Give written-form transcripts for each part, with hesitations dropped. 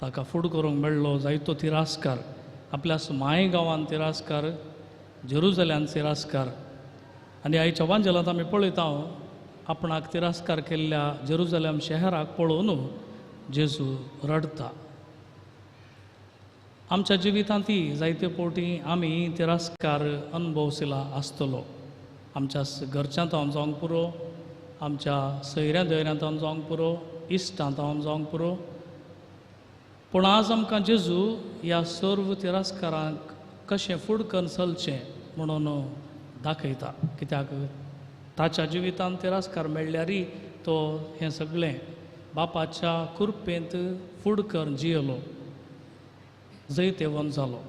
ताका फूड करूंक मेळ्ळो जायतो तिरास्कार आपल्या माय गांवांत तिरास्कार जेरुजल्यान तिरास्कार आनी आयच्या वांजेलांत आमी पळयता आपणाक तिरास्कार केल्ल्या जेरुजलेम शहराक पळोवन जेजू रडता. आमच्या जिवितांतय जायते फावटी आमी तिरास्कार अनुभवसिला आसतलो. आमच्या घरच्यांत हांव जावंक पुरो, आमच्या सयऱ्या धैर्यांत हांव जावंक पुरो, इश्टांत हांव जावंक पुरो. पूण आज आमकां जेजू ह्या सर्व तिरास्कारांक कशें फूड करून चलचें म्हणून दाखयता. कित्याक ताच्या जिवितांत तिरास्कार मेळ्ळ्यारय तो हें सगळें बापाच्या कृपेंत फूड करून जियेलो, जैतेवन जालो.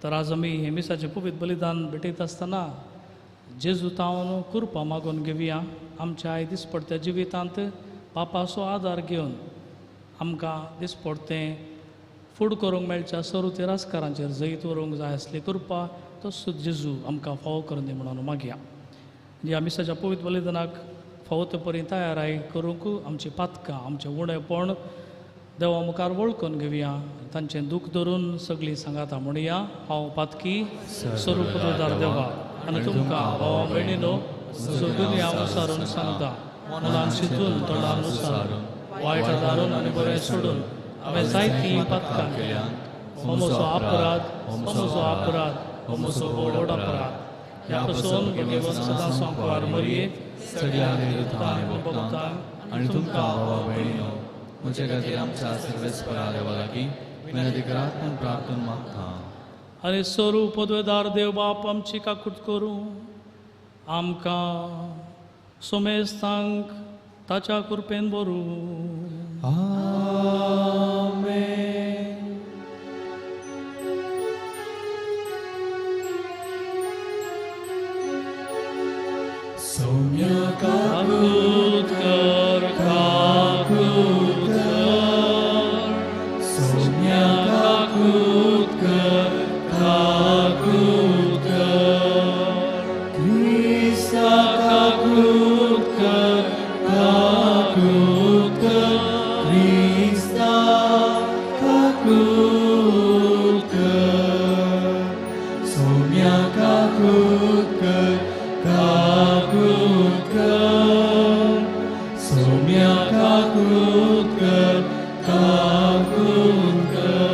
तर आज आमी हे मिसाचें पवित्र बलिदान भेटयता आसतना जेजू तावन कृपा मागून घेवया. आमच्या आय दिसपडत्या जिवितांत बापाचो आदार घेवन आमकां दिसपडतें फूड करूंक मेळच्या सर्व तिरास्कारांचेर जैत व्हरूंक जाय असली कृपा तसो जेजू आमकां फावो करून दी म्हणून मागया. ह्या मिसाच्या पवित्र बलिदानाक फावो ते परी तयाराय करूंक आमची पातकां आमचें उणेपण देवा मुखार वळखून घेवया. तांचें दूख धरून सगळीं सांगाता म्हणया. हांव पातकी स्वरूपदार देवा आनी तुमकां भावा भयणीनो सगळीं हांव विचारून सांगता. मनान चिंतून तोंडान विचारून वायट दारून आनी बरें सोडून हांवें जायतीं पातकां केल्यात. हो म्हजो अपराध, हो म्हजो अपराध, हो म्हजो व्हड अपराध. ह्या पासून भगवन सदां सांगवार मरये सगळ्या भक्तांक आनी तुमकां भावा भयणीनो म्हजे खातीर आमच्या सर्वेस्परा देवा लागीं विनंती करात म्हूण प्रार्थना मागता. आनी स्वरूप पदवेदार देव बाप आमची काकूट करूं आमकां सोमेस्तांक ताच्या कृपेन भरूं. आमेन. सौम्य काकूट कर, काकूट कर, सौम्य काकूट कर, काकूट कर, क्रिस्ता काकूट कर, काकूट कर, क्रिस्ता काकूट कर, सौम्य काकूट कर, काकूट कर, सौम्य काकूट कर, काकूट कर.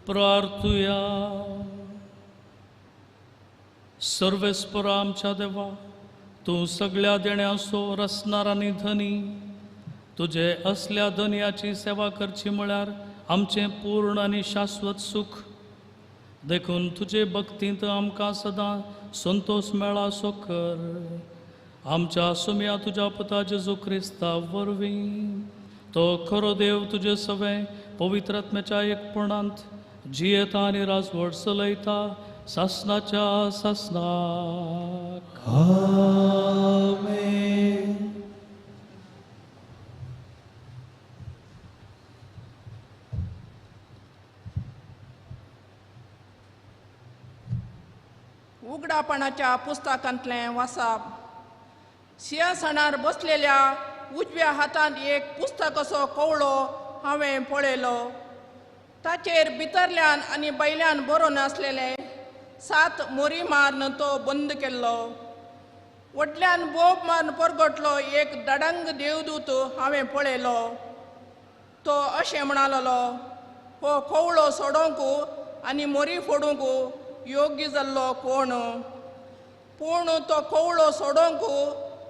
प्रार्थुया. सर्वेस्परा आमच्या देवा, तूं सगळ्या देण्याचो रचणार आनी धनी. तुजे असल्या धन्याची सेवा करची म्हळ्यार आमचें पूर्ण आनी शाश्वत सुख. देखून तुजे भक्तींत आमकां सदां संतोष मेळा सो कर. आमच्या सुम्या तुज्या पुता जेजू क्रिस्ता वरवीं तो खरो देव तुजे सवे पवित्र आत्म्याच्या एकपणांत जियेता आनी राजवट चलयता सासणाच्या सासणाक. आमेन. उगडापणाच्या पुस्तकांतलें वाचप. सिंहासनार बसलेल्या उजव्या हातांत एक पुस्तक असो कवळो हांवें पळयलो. ताचेर भितरल्यान आनी भायल्यान बरोवन आसलेले 7 मोरी मारून तो बंद केल्लो. वटल्यान बोब मारून परगटलो एक दडंग देवदूत हांवें पळयलो. तो अशें म्हणालो, हो कवळो सोडोवंक आनी मोरी फोडूंक योग्य जाल्लो कोण? पूण तो कवळो सोडोवंक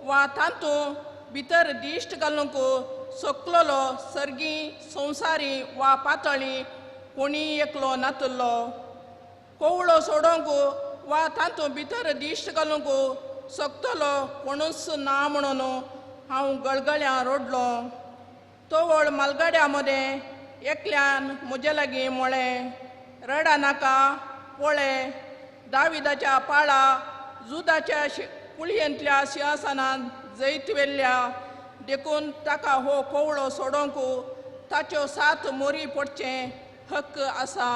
वा तातूंत भितर दिश्ट घालूंक सकलोलो सर्गी संवसारी वा पातळी कोणी एकलो नातल्लो. कवळो सोडोवंक वा तातूंत भितर दिश्ट घालूंक सकतलो कोणूच ना म्हणून हांव गळगळ्यां रडलो. तोवळ मालगाड्या मदें एकल्यान म्हजे लागीं म्हळें, रडा नाका, पळय दाविदाच्या पाळा जुदाच्या कुळयेंतल्या सिंहासनांत जैत वेल्ल्या. देखून ताका हो कवळो सोडोवंक ताच्यो 7 मोरी पडचें हक्क आसा.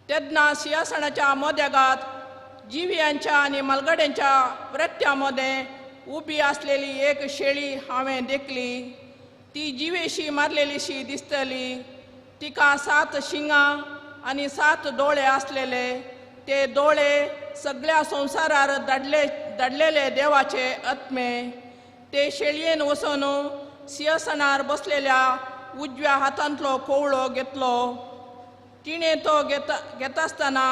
तेन्ना सिंहासनाच्या मध्यागात जिवियांच्या आनी मालगाड्यांच्या प्रत्या मदें उबी असलेली एक शेळी हांवें देखली. ती जिवेशी मारलेलीशी दिसतली. तिका 7 शिंगां आनी 7 दोळे असलेले. ते दोळे सगळ्या संवसारार दडलेले देवाचे आत्मे. ते शेळयेन वचून सिंहासनार बसलेल्या उजव्या हातांतलो कोवळो घेतलो. तिणें तो घेतासतना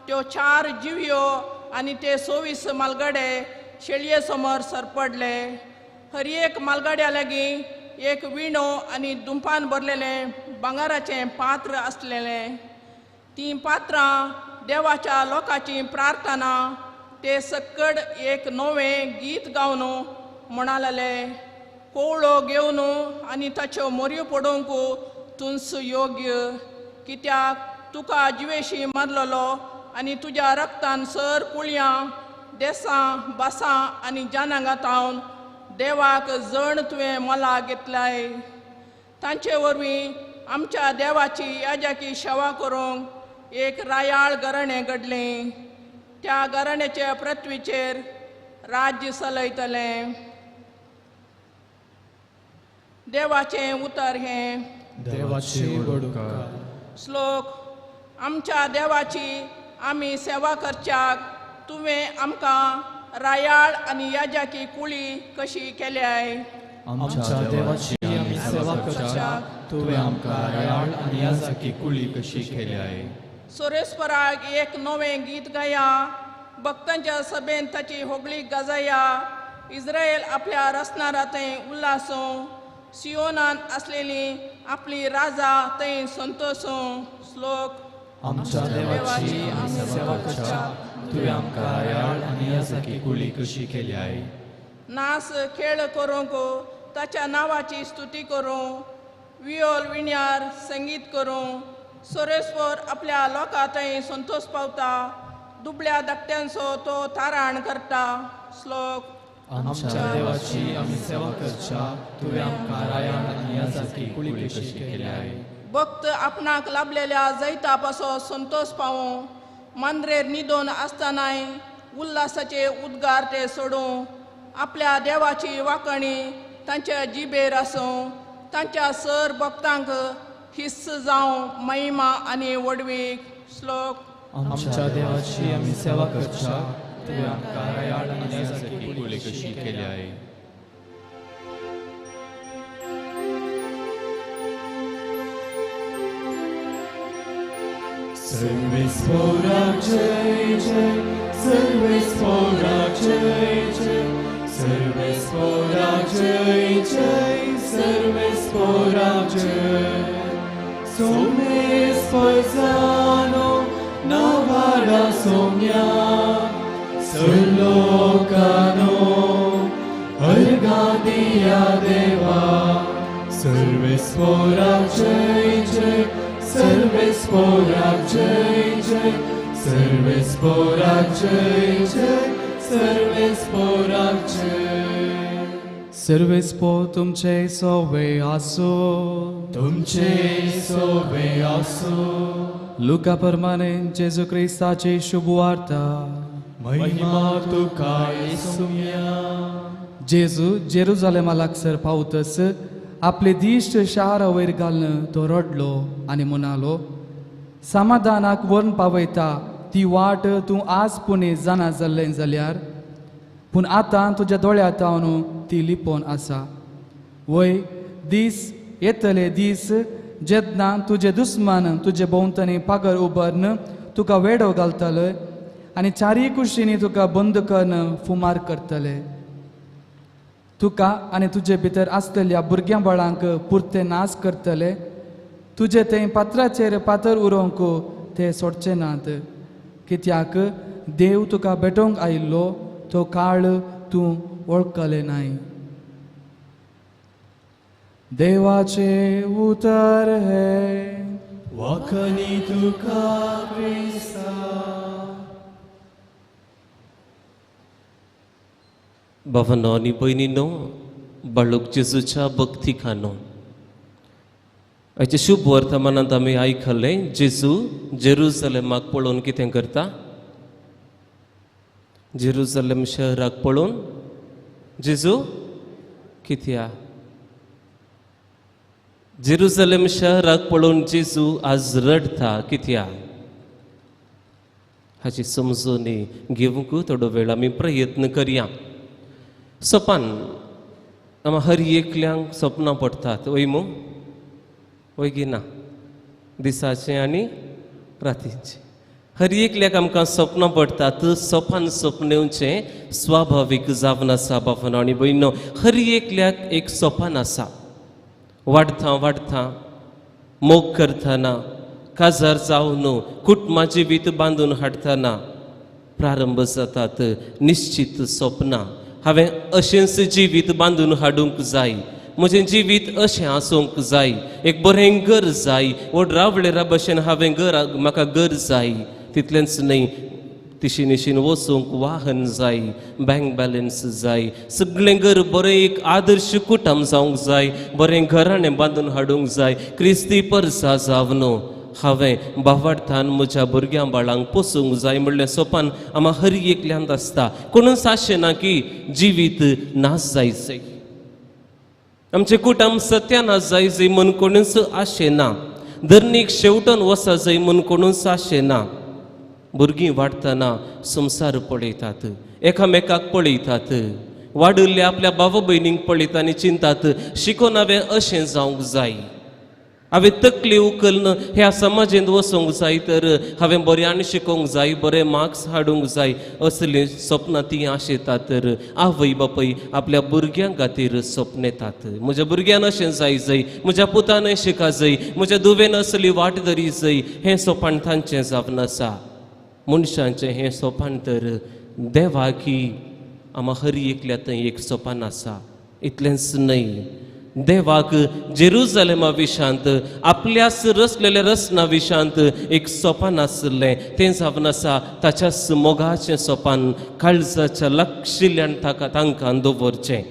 त्यो 4 जिवयो आनी ते 24 मालगाडे शेळये समोर सरपडले. हर एक मालगाड्या लागीं एक विणो आनी दुंपान भरलेलें भांगाराचें पात्र आसलेलें. तीं पात्रां देवाच्या लोकांची प्रार्थना. ते सकड एक नवें गीत गावन म्हणले, कोवळो घेवन आनी ताच्यो मोरयो पडोवंक तुंस योग्य. कित्याक तुका जिवेशी मारलेलो आनी तुज्या रक्तान सर कुळयां, देसां, बासां आनी जानां घातावन देवाक जण तुवें मोला घेतलाय. तांचे वरवीं आमच्या देवाची याजाकी सेवा करूंक एक रायाळ घराणें घडलें. त्या घराण्याच्या पृथ्वीचेर राज्य चलयतलें. देवाचें उतर हें. देवाची बडुका. श्लोक. आमच्या देवाची आमी सेवा करच्याक तुवें आमकां रायाळ आनी याजाकी कुळी कशी केल्याय. आमच्या देवाची आमी सेवा करच्याक तुवें आमकां रायाळ आनी याजाकी कुळी कशी केल्याय. सोरेस्पराक एक नवें गीत गाया. भक्तांच्या सभेन ताची होगळी गाजया. इस्रायल आपल्या रसनारा थंय उल्हासूं. सियोनान असलेली आपली राजा थंय संतोषूं. श्लोक. आमच्या देवाची आमी सेवा करच्याक तुवें आमकां रायाळ आनी याजाकी कुळी कशी केल्याय. नाच खेळ करूंक ताच्या नांवाची स्तुती करूं. वियोल विण्यार संगीत करूं. सोरेस्वर आपल्या लोकां थंय संतोष पावता. दुबळ्या धाकट्यांचो तो तारण करता. श्लोक. आमच्या देवाची आमी सेवा करच्याक तुवें आमकां रायाळ आनी याजाकी कुळी कशी केल्याय. भक्त आपणाक लाभलेल्या जैता पासो संतोष पावूं. मांद्रेर न्हिदोन आसतनाय उल्हासाचे उद्गार ते सोडूं. आपल्या देवाची वाखणी तांच्या जिबेर आसूं. तांच्या सर भक्तांक हिस्स जावं महिमा आनी वडवीक. श्लोक. आमच्या देवाची आमी सेवा करच्याक तुवें आमकां रायाळ आनी याजाकी कुळी कशी केल्याय. सर्वेस्पोराक जय जय. सर्वेस्पोराक जय जय. सर्वेस्पोराक जय जय. सर्वेस्पोराक जय. Somnes poisano navada somnia Sarlokano Argadia deva. Sarvesporak jai jai. Sarvesporak jai jai. Sarvesporak jai jai. Sarvesporak jai. सर्वेस्पो तुमचे सोवे आसो. तुमचे सोबे आसो. लुका प्रमाणे जेजू क्रिस्ताची शुभ वार्ता. महिमा तुका येसुया. जेजू जेरुजालेमा लागसर पावतस आपले दिश्ट शारा वयर घालून तो रडलो आनी म्हणालो, समाधानाक वर्ण पावयता ती वाट तूं आज पुणे जाणा जाल्लें जाल्यार, पूण आतां तुज्या दोळ्यांतावन ती लिपोवन आसा. वय दीस येतले दीस जेन्ना तुजे दुस्मान तुजे भोंवतणी पागर उबारून तुका वेडो घालतले आनी चारी कुशींनी तुका बंद करून फुमार करतले. तुका आनी तुजे भितर आसलेल्या भुरग्यां बाळांक पुरते नाश करतले. तुजे थंय पात्राचेर पातर उरोवंक ते सोडचे नात. कित्याक देव तुका भेटोवंक आयिल्लो तो काळ तूं वळखले नाय. देवाचे उतर हे. वाखणी तुका क्रिस्ता. भावांनो आनी भयणींनो, बाळूक जेजूच्या भक्ती खानो, हाचे शुभ वर्तमानांत आमी आयकलें जेजू जेरुसलेमाक पळोवन कितें करता. जेरुसलेम शहराक पळोवन जेजू कित्या जेरुसलेम शहराक पळोवन जेजू आज रडता कित्या हाची समजूनी घेवंक थोडो वेळ आमी प्रयत्न करया. सोपान आम हर एकल्यांक सपनां पडटात वय मू वय गिना दिसाचे आनी रातीचे हर एकल्याक आमकां सपनां पडटात. सोपान सपनेवचे स्वाभावीक जावन आसा बाबनो आनी भयणो. हर एकल्याक एक सोपान आसा. वाडता वाडता मोग करतना काजार जावन कुटुंबाची वीत बांदून हाडतना प्रारंभ जातात निश्चित सपनां. हांवें अशेंच जिवीत बांदून हाडूंक जाय. म्हजें जिवीत अशें आसूंक जाय. एक बरें घर जाय. व्हडरा भशेन हांवें म्हाका घर जाय. तितलेंच न्हय तिशीनिशीन वचूंक वाहन जाय. बँक बॅलन्स जाय. सगळें घर बरें एक आदर्श कुटुंब जावंक जाय. बरें घराणें बांदून हाडूंक जाय. क्रिस्ती परसा जावन हांवें बावार्थान म्हज्या भुरग्यां बाळांक पोसूंक जाय म्हणलें सोपान आमा हर एकल्यांत आसता. कोणूच आशें ना की जिवीत नाश जायचें. आमचें कुटुंब सत्यानाश जायचें म्हूण कोणूच आशें ना. धरणीक शेवटून वसा जाय म्हूण कोणूच आशें ना. भुरगीं वाडटना संवसार पळयतात. एकामेकाक पळयतात. वाडिल्ले आपल्या भाव भयणींक पळयता आनी चिंतात शिकोन हांवें अशें जावंक जाय. हांवें तकली उखलून ह्या समाजेंत वचूंक जाय तर हांवें बऱ्यान शिकोवंक जाय. बरे मार्क्स हाडूंक जाय. असलीं सपनां तीं आशेतात तर आवय बापूय आपल्या भुरग्यां खातीर सपनेतात. म्हज्या भुरग्यान अशें जाय जाय. म्हज्या पुतानय शिका जाय. म्हज्या धुवेन असली वाट धरी जाय. हें सोपान तांचें जावन आसा. मनशांचें हें सोपान तर देवाकी आमा हर एकल्या थंय एक सोपान आसा. इतलेंच न्हय देवाक जेरुसलेमा विशांत आपल्यास रचलेल्या रचना विशांत एक सोपान आसलें. तें जावन आसा ताच्याच मोगाचें सोपान काळजाच्या लागशिल्ल्यान तांकां दवरचें.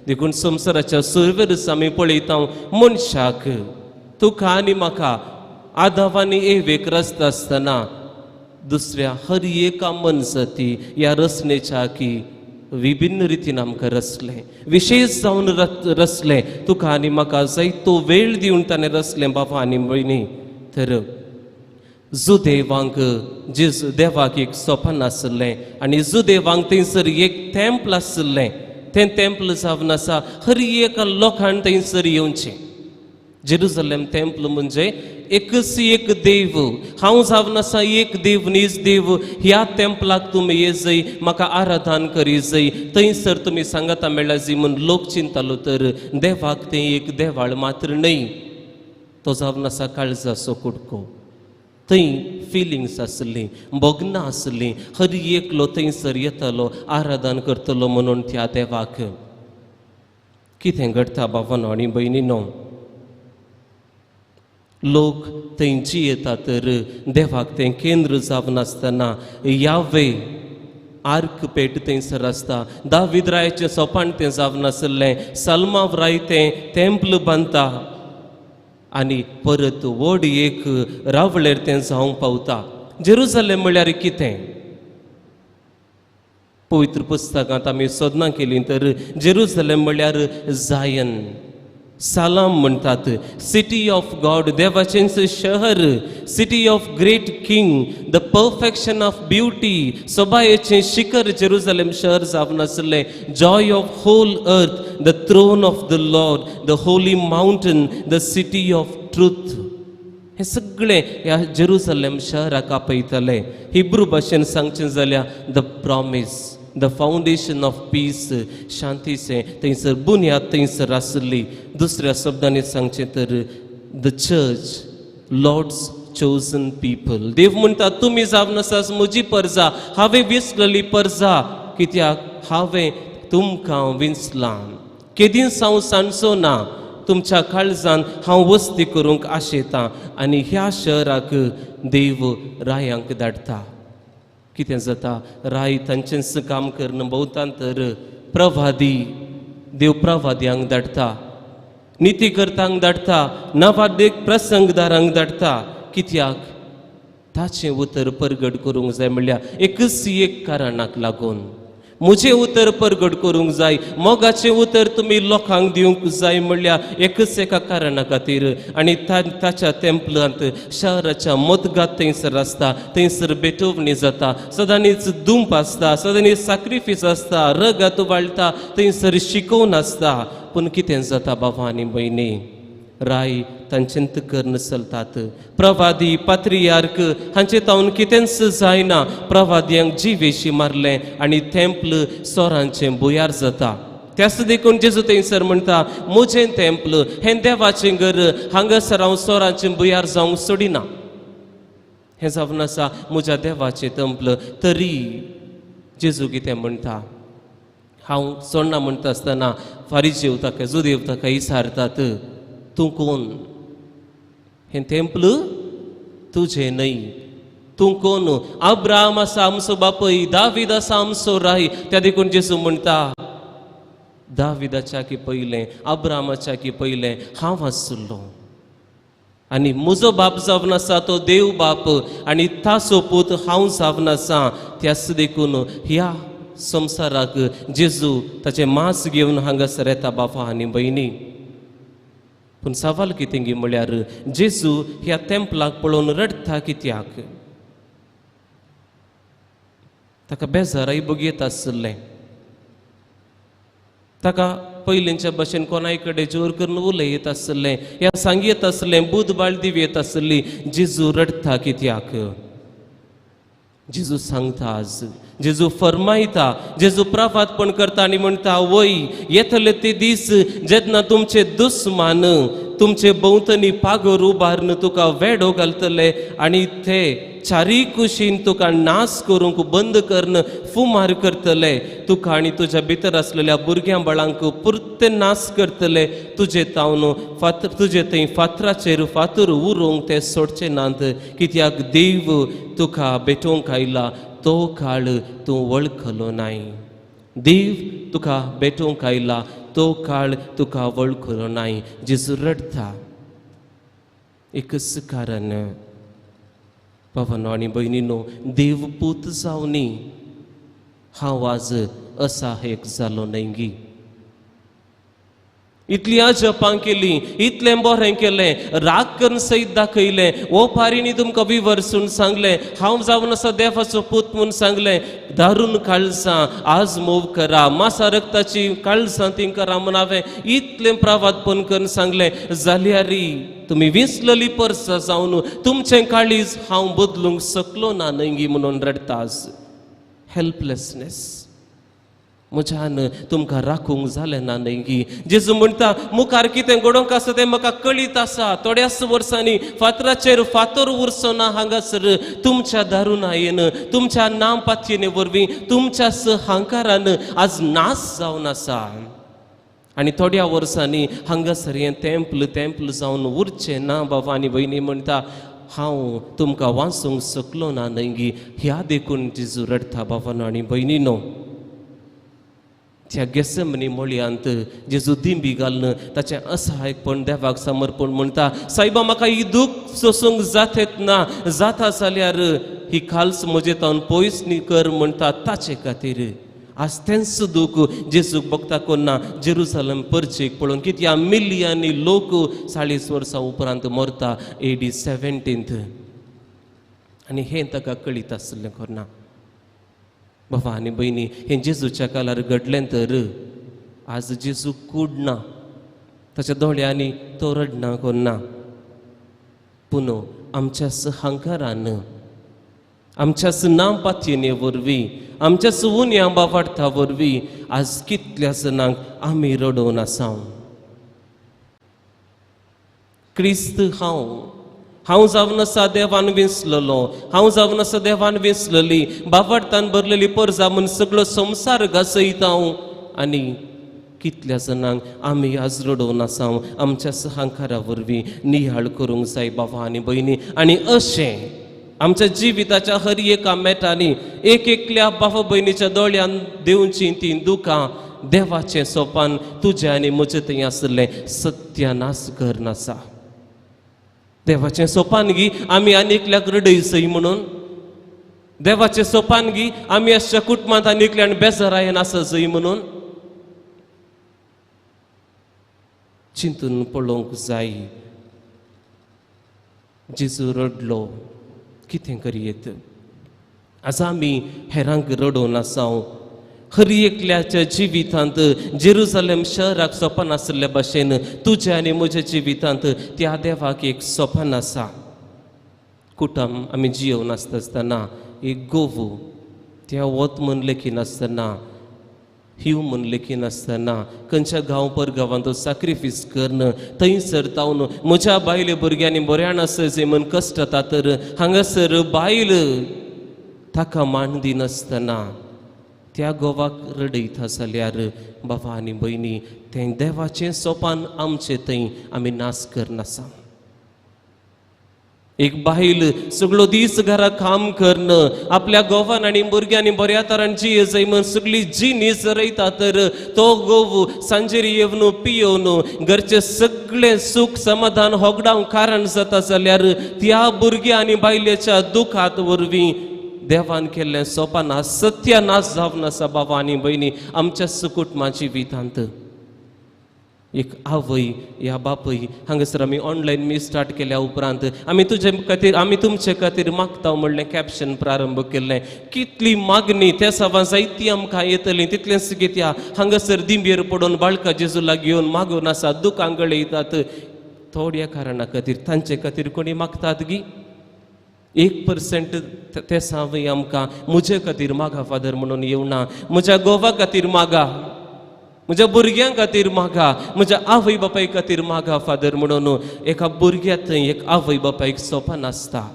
देखून संवसाराच्या सुरवेर आमी पळयता मनशाक तुका आनी म्हाका आदावानी एक रचता आसतना दुसऱ्या हर एका मनसती ह्या रचनेच्या की विभिन्न रितीन आमकां रचलें. विशेष जावन रचलें. तुका आनी म्हाका जाय तो वेळ दिवन ताणें रचलें बाबा आनी भयणी. तर जुदेवांक देवाक एक सोपान आसलें आनी जुदेवांक थंयसर एक टेंपल आसलें. तें टेंपल जावन आसा हर एका लोकांन थंयसर येवचें. जेरुसलेम टेंपल म्हणजे एकच एक देव. हांव जावन आसा एक देव नीज देव. ह्या टेंपलाक तुमी ये जय म्हाका आराधन करी जय. थंयसर तुमी सांगाता मेळ्ळा जी म्हूण लोक चिंतालो तर देवाक तें एक देवाळ मात्र न्हय. तो जावन आसा काळजाचो कुडको. थंय फिलिंग्स आसलीं. भोगनां आसलीं. हर एकलो थंयसर येतालो आराधन करतलो म्हणून त्या देवाक. कितें घडटा बाबानो आनी भयणीनो. लोक थंयची येता तर देवाक तें केंद्र जावन आसतना यावे आर्क पेट थंयसर आसता. दावीद रायाचें सोपान तें जावन आसलें. साल्मां राय तें टेंपल बांदता आनी परत व्हड एक रावळेर तें जावंक पावता. जेरुसलेम म्हळ्यार कितें? पवित्र पुस्तकांत आमी सोदनां केलीं तर जेरुसलेम म्हळ्यार जायन. सालाम म्हणटात. City of God. देवाचें शहर. City of great king. The perfection of beauty. सोबायेचें शिखर जेरुसलेम शहर जावन आसलें. Joy of whole earth. The throne of the Lord. The holy mountain. The city of truth. हे सगळें ह्या जेरुसलेम शहराक आपयतले. हिब्रू भाशेन सांगचें जाल्यार the promise. The foundation of peace. शांतीचें थंयसर बुन्याद थंयसर आसली. दुसऱ्या शब्दांनी सांगचें तर the church Lord's chosen people. देव म्हणटा तुमी जावन आसात म्हजी परजा. हांवें विसलली परजा. कित्याक हांवें तुमकां विंचलां. केदींच हांव सांडचो ना. तुमच्या काळजान हांव वस्ती करूंक आशेतां. आनी ह्या शहराक देव रायांक धाडटा. कितें जाता? राय तांचेंच काम करना भोवतान तर प्रवादी. देव प्रवाद्यांक धाडटा. नितीकर्त्यांक धाडटा. नवादेक प्रसंगदारांक धाडटा. कित्याक? ताचें उतर परगट करूंक जाय म्हणल्यार एकच एक कारणाक लागून. म्हजें उतर परगट करूंक जाय, मोगाचें उतर तुमी लोकांक दिवंक जाय म्हणल्यार एकच एका कारणा खातीर, आनी ताच्या तेंपलांत शहराच्या मदगात थंयसर आसता, थंयसर बेटोवणी जाता, सदांच दूंप आसता, सदांच सॅक्रिफीस आसता, रगत वाळटा, थंयसर शिकोवन आसता. पूण कितें जाता बाबा आनी भयणी, राय तांचेंत कर्ण चलतात. प्रवादी पात्रियार्क हांचे तावन कितेंच जायना. प्रवाद्यांक जिवेशी मारलें आनी तेंपल सोरांचें बुयार जाता. त्याच देखून जेजू थंयसर म्हणटा, म्हजें तेंपल हें देवाचें घर, हांगासर हांव सोरांचें बुयार जावंक सोडिना. हें जावन आसा म्हज्या देवाचें तेंपल. तरी जेजू कितें म्हणटा, हांव सोडना म्हणटा आसतना फारिजेव ताका जुदेव ताका विचारतात, तूं कोण? हें तेंपल तुजें न्हय, तूं कोण? अब्राहम आसा आमचो बापूय, दावीद आसा आमचो राय. त्या देखून जेजू म्हणटा, दाविदाच्या की पयलें, अब्राहमाच्या की पयलें हांव आसलो, आनी म्हजो बाप जावन आसा तो देव बाप, आनी ताचो पूत हांव जावन आसा. त्याच देखून ह्या संवसाराक जेजू ताचें मांस घेवन हांगासर येता बाबा आनी भयणी. पूण सवाल कितें गी म्हळ्यार, जेजू ह्या तेंपलाक पळोवन रडता कित्याक? ताका बेजाराय बगयत आसलें. ताका पयलींच्या भशेन कोणाय कडेन जोर करून उलयत आसलें, ह्या सांगयत आसलें, बुधबाळ दिवयत आसली. जेजू रडता कित्याक? जेजू सांगता आज, जेजू फरमायता, जेजू प्रार्थना करता आनी म्हणटा, वय येतले ते दीस जेन्ना तुमचे दुस्मान तुमचे भोंवतणी पागोर उबारून तुका वेडो घालतले आनी ते चारी कुशीन तुका नाश करूंक बंद करून फुमार करतले. तुका आनी तुज्या भितर आसलेल्या भुरग्यां बाळांक पुर्ते नाश करतले. तुजे तावन तुजे थंय फातराचेर फातर उरोवंक ते सोडचे नात, कित्याक देव तुका भेटोवंक आयला तो काळ तूं वळखलो नाय. देव तुका भेटोवंक आयला तो काळ तुका वळखलो नाय. जेजू रडता. एकच कारण, भावांनो आनी भयणींनो, देव पूत जावनी हांव आज असहायक जालो न्हय गी. इतली जपां केली, इतलें बरें केलें, राग करून सैत दाखयलें, ओपारीनी तुमकां विवरसून सांगलें, हांव जावन असो देवाचो पूत म्हूण सांगलें, दारून काळजां आज मोव करा, मासा रक्ताची काळजां ती करा म्हूण हांवें इतलें प्रावादपण करून सांगलें. जाल्यारी तुमी विसलली परसां जावन तुमचें काळीज हांव बदलूंक शकलो ना न्हय म्हणून रडतास. हेल्पलेसनेस म्हज्यान तुमकां राखूंक जालें ना न्हय. जेजू म्हणटा, मुखार कितें घडोवंक आसा तें म्हाका कळीत आसा. थोड्याच वर्सांनी फातराचेर फातर उरचो ना हांगासर तुमच्या दारुणायेन, तुमच्या नाम पातयेने वरवीं, तुमच्या अहंकारान आज नाश जावन आसा. आनी थोड्या वर्सांनी हांगासर हें तेंपल जावन उरचें ना. बाबा आनी भयणी म्हणटा, हांव तुमकां वाचूंक शकलो ना न्हय. ह्या देखून जेजू रडता. बाबानो आनी भयणीनो, त्या गेसेमनी मोळयांत जेजू दिंबी घालन ताचें असहायकपण देवाक समर्पण म्हणटा, सायबा म्हाका ही दूख सोसूंक जातेत ना, जाता जाल्यार ही खाल्स म्हजे तावन पयस न्ही कर म्हणटा ताचे खातीर. आज तेंच दूख जेजूक भक्ता कोन्ना जेरुसलेम परचेक पळोवन, कित्याक मिलियनी लोक 40 वर्सां उपरांत मरता AD 17. आनी हें ताका कळीत आसलें कोन्ना. बाबा आनी भयणी, हें जेजूच्या काळार घडलें तर आज जेजू कूडना, ताच्या दोळ्यांनी तो रडना कोन्ना. पूण आमच्याच अहंकारान, आमच्याच नाम पातयेने वरवीं, आमच्याच उन्या बावार्था वरवीं आज कितल्या जाणांक आमी रडोवन आसा. क्रिस्त हांव जावन आसा देवान विसललो, हांव जावन आसा देवान विसलली, बावार्थान भरलेली पर्जा म्हूण सगळो संवसार घासयता हांव. आनी कितल्या जाणांक आमी आज रडोवन आसा. आमच्याच अहंकारा वरवीं नियाळ करूंक जाय बाबा आनी भयणी. आनी अशें आमच्या जिविताच्या हर एका मेटांनी एक एकल्या बाबा भयणीच्या दोळ्यान देवची ती दुखां देवाचें सोपान तुजें आनी म्हजें थंय आसलें सत्यानाश करन आसा. देवाचें सोपान गी आमी आनी एकल्याक रडयसय म्हणून. देवाचे सोपानगी आम्ही अशा कुटुंबात निकले आणि बेजार आहे असं जाई म्हणून चिंतून पळोवंक जाय. जेजू रडलो कितें करियेत. आज आमी हेरांक रडोवन आसाव. हर एकल्याच्या जिवितांत जेरुसलेम शहराक सोपान आसल्या भाशेन तुजे आनी म्हज्या जिवितांत त्या देवाक एक सोपान आसा. कुटुंब आमी जियोवन आसतना एक गोवू त्या वत म्हण लेखी नासतना हिव म्हण लेखी नासतना खंयच्या गांव परगांवांत तो सॅक्रिफीस करन थंयसर तावन म्हज्या बायले भुरग्यांनी बऱ्यान आसचे म्हण कश्ट जाता तर हांगासर बायल ताका मान दिनासतना त्या गोवाक रडयता जाल्यार बाबा आनी भयणी तें देवाचें सोपान आमचें थंय आमी नास करनासा. एक बायल सगळो दीस घरा काम करन आपल्या गोवान आनी भुरग्यांनी बऱ्या तरान जिये जाय म्हण सगळी जी न्हीज रयता तर तो गोवू सांजेर येवन पियोवन घरचे सगळे सुख समाधान होगडावंक कारण जाता जाल्यार त्या भुरग्या आनी बायलेच्या दुखात वरवीं देवान केल्लें सोपान सत्यानाश जावन आसा. बाबा आनी भयणी आमच्या कुटुंबाची जिवितांत एक आवय या बापय हांगासर आमी ऑनलायन मी स्टार्ट केल्या उपरांत आमी तुजे खातीर आमी तुमचे खातीर मागता म्हणलें कॅप्शन प्रारंभ केल्लें. कितली मागणी त्या सवा जायती आमकां येतली तितलेंच कित्या हांगासर दिंबेर पडून बाळका जेजू लागीं येवन मागून आसा दुखां गळयतात. थोड्या कारणा खातीर तांचे खातीर कोणी मागतात गी 1% ते सावय आमकां म्हजे खातीर मागा फादर म्हणून येवना. म्हज्या गोवा खातीर मागा, म्हज्या भुरग्यां खातीर मागा, म्हज्या आवय बापाय खातीर मागा फादर म्हणून. एका भुरग्याक थंय एक आवय बापायक सोपान आसता.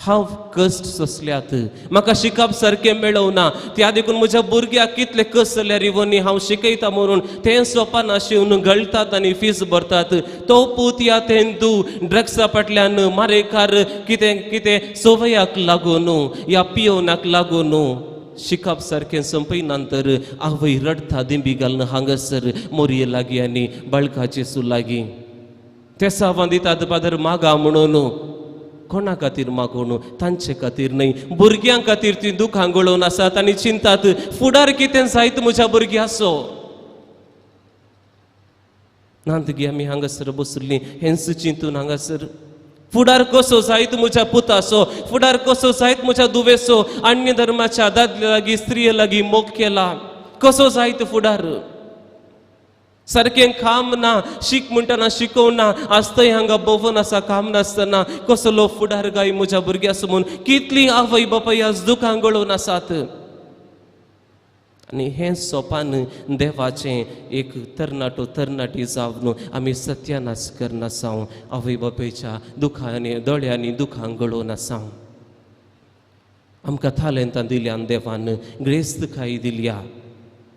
हांव कश्ट सोंसल्यात म्हाका शिकप सारकें मेळवना त्या देखून म्हज्या भुरग्याक कितले कश्ट जाल्यार इवनी हांव शिकयता म्हणून तें सोपान आशिवन गळतात आनी फीस भरतात. तो पूत या तेंदू ड्रग्सा फाटल्यान मारेकार कितें कितें सवयाक लागून या पियोनाक लागून शिकप सारकें संपयनांतर आवय रडता दिंबी घालून हांगासर मोरये लागीं आनी बाळकाचे सू लागीं. ते सावां दितात फादर मागा म्हणून. कोणा खातीर मागून तांचे खातीर न्हय भुरग्यां खातीर ती दुखां गळोवन आसात आनी चिंतात फुडार कितें जायत म्हज्या भुरग्याचो. नांतगी आमी हांगासर बसलीं हेंच चिंतून हांगासर फुडार कसो जायत म्हज्या पुताचो, फुडार कसो जायत म्हज्या दुवेचो. अन्य धर्माच्या दादले लागीं स्त्रिये लागीं मोग केला कसो जायत फुडार. सारकें काम ना शीक म्हणटना शिकोवना आसतय हांगा भोवन आसा काम नासतना कसलो फुडार गाय म्हज्या भुरग्याचो म्हूण कितली आवय बापाय आज दुखां गळोवन आसात. आनी हें सोपान देवाचें एक तरणाटो तरणाटी जावन आमी सत्यानाश करनासाव आवय बापायच्या दुखांनी दोळ्यांनी दुखां गळोवन आसाव. आमकां थालेंतां दिल्यान देवान ग्रेस्तकाय दिल्या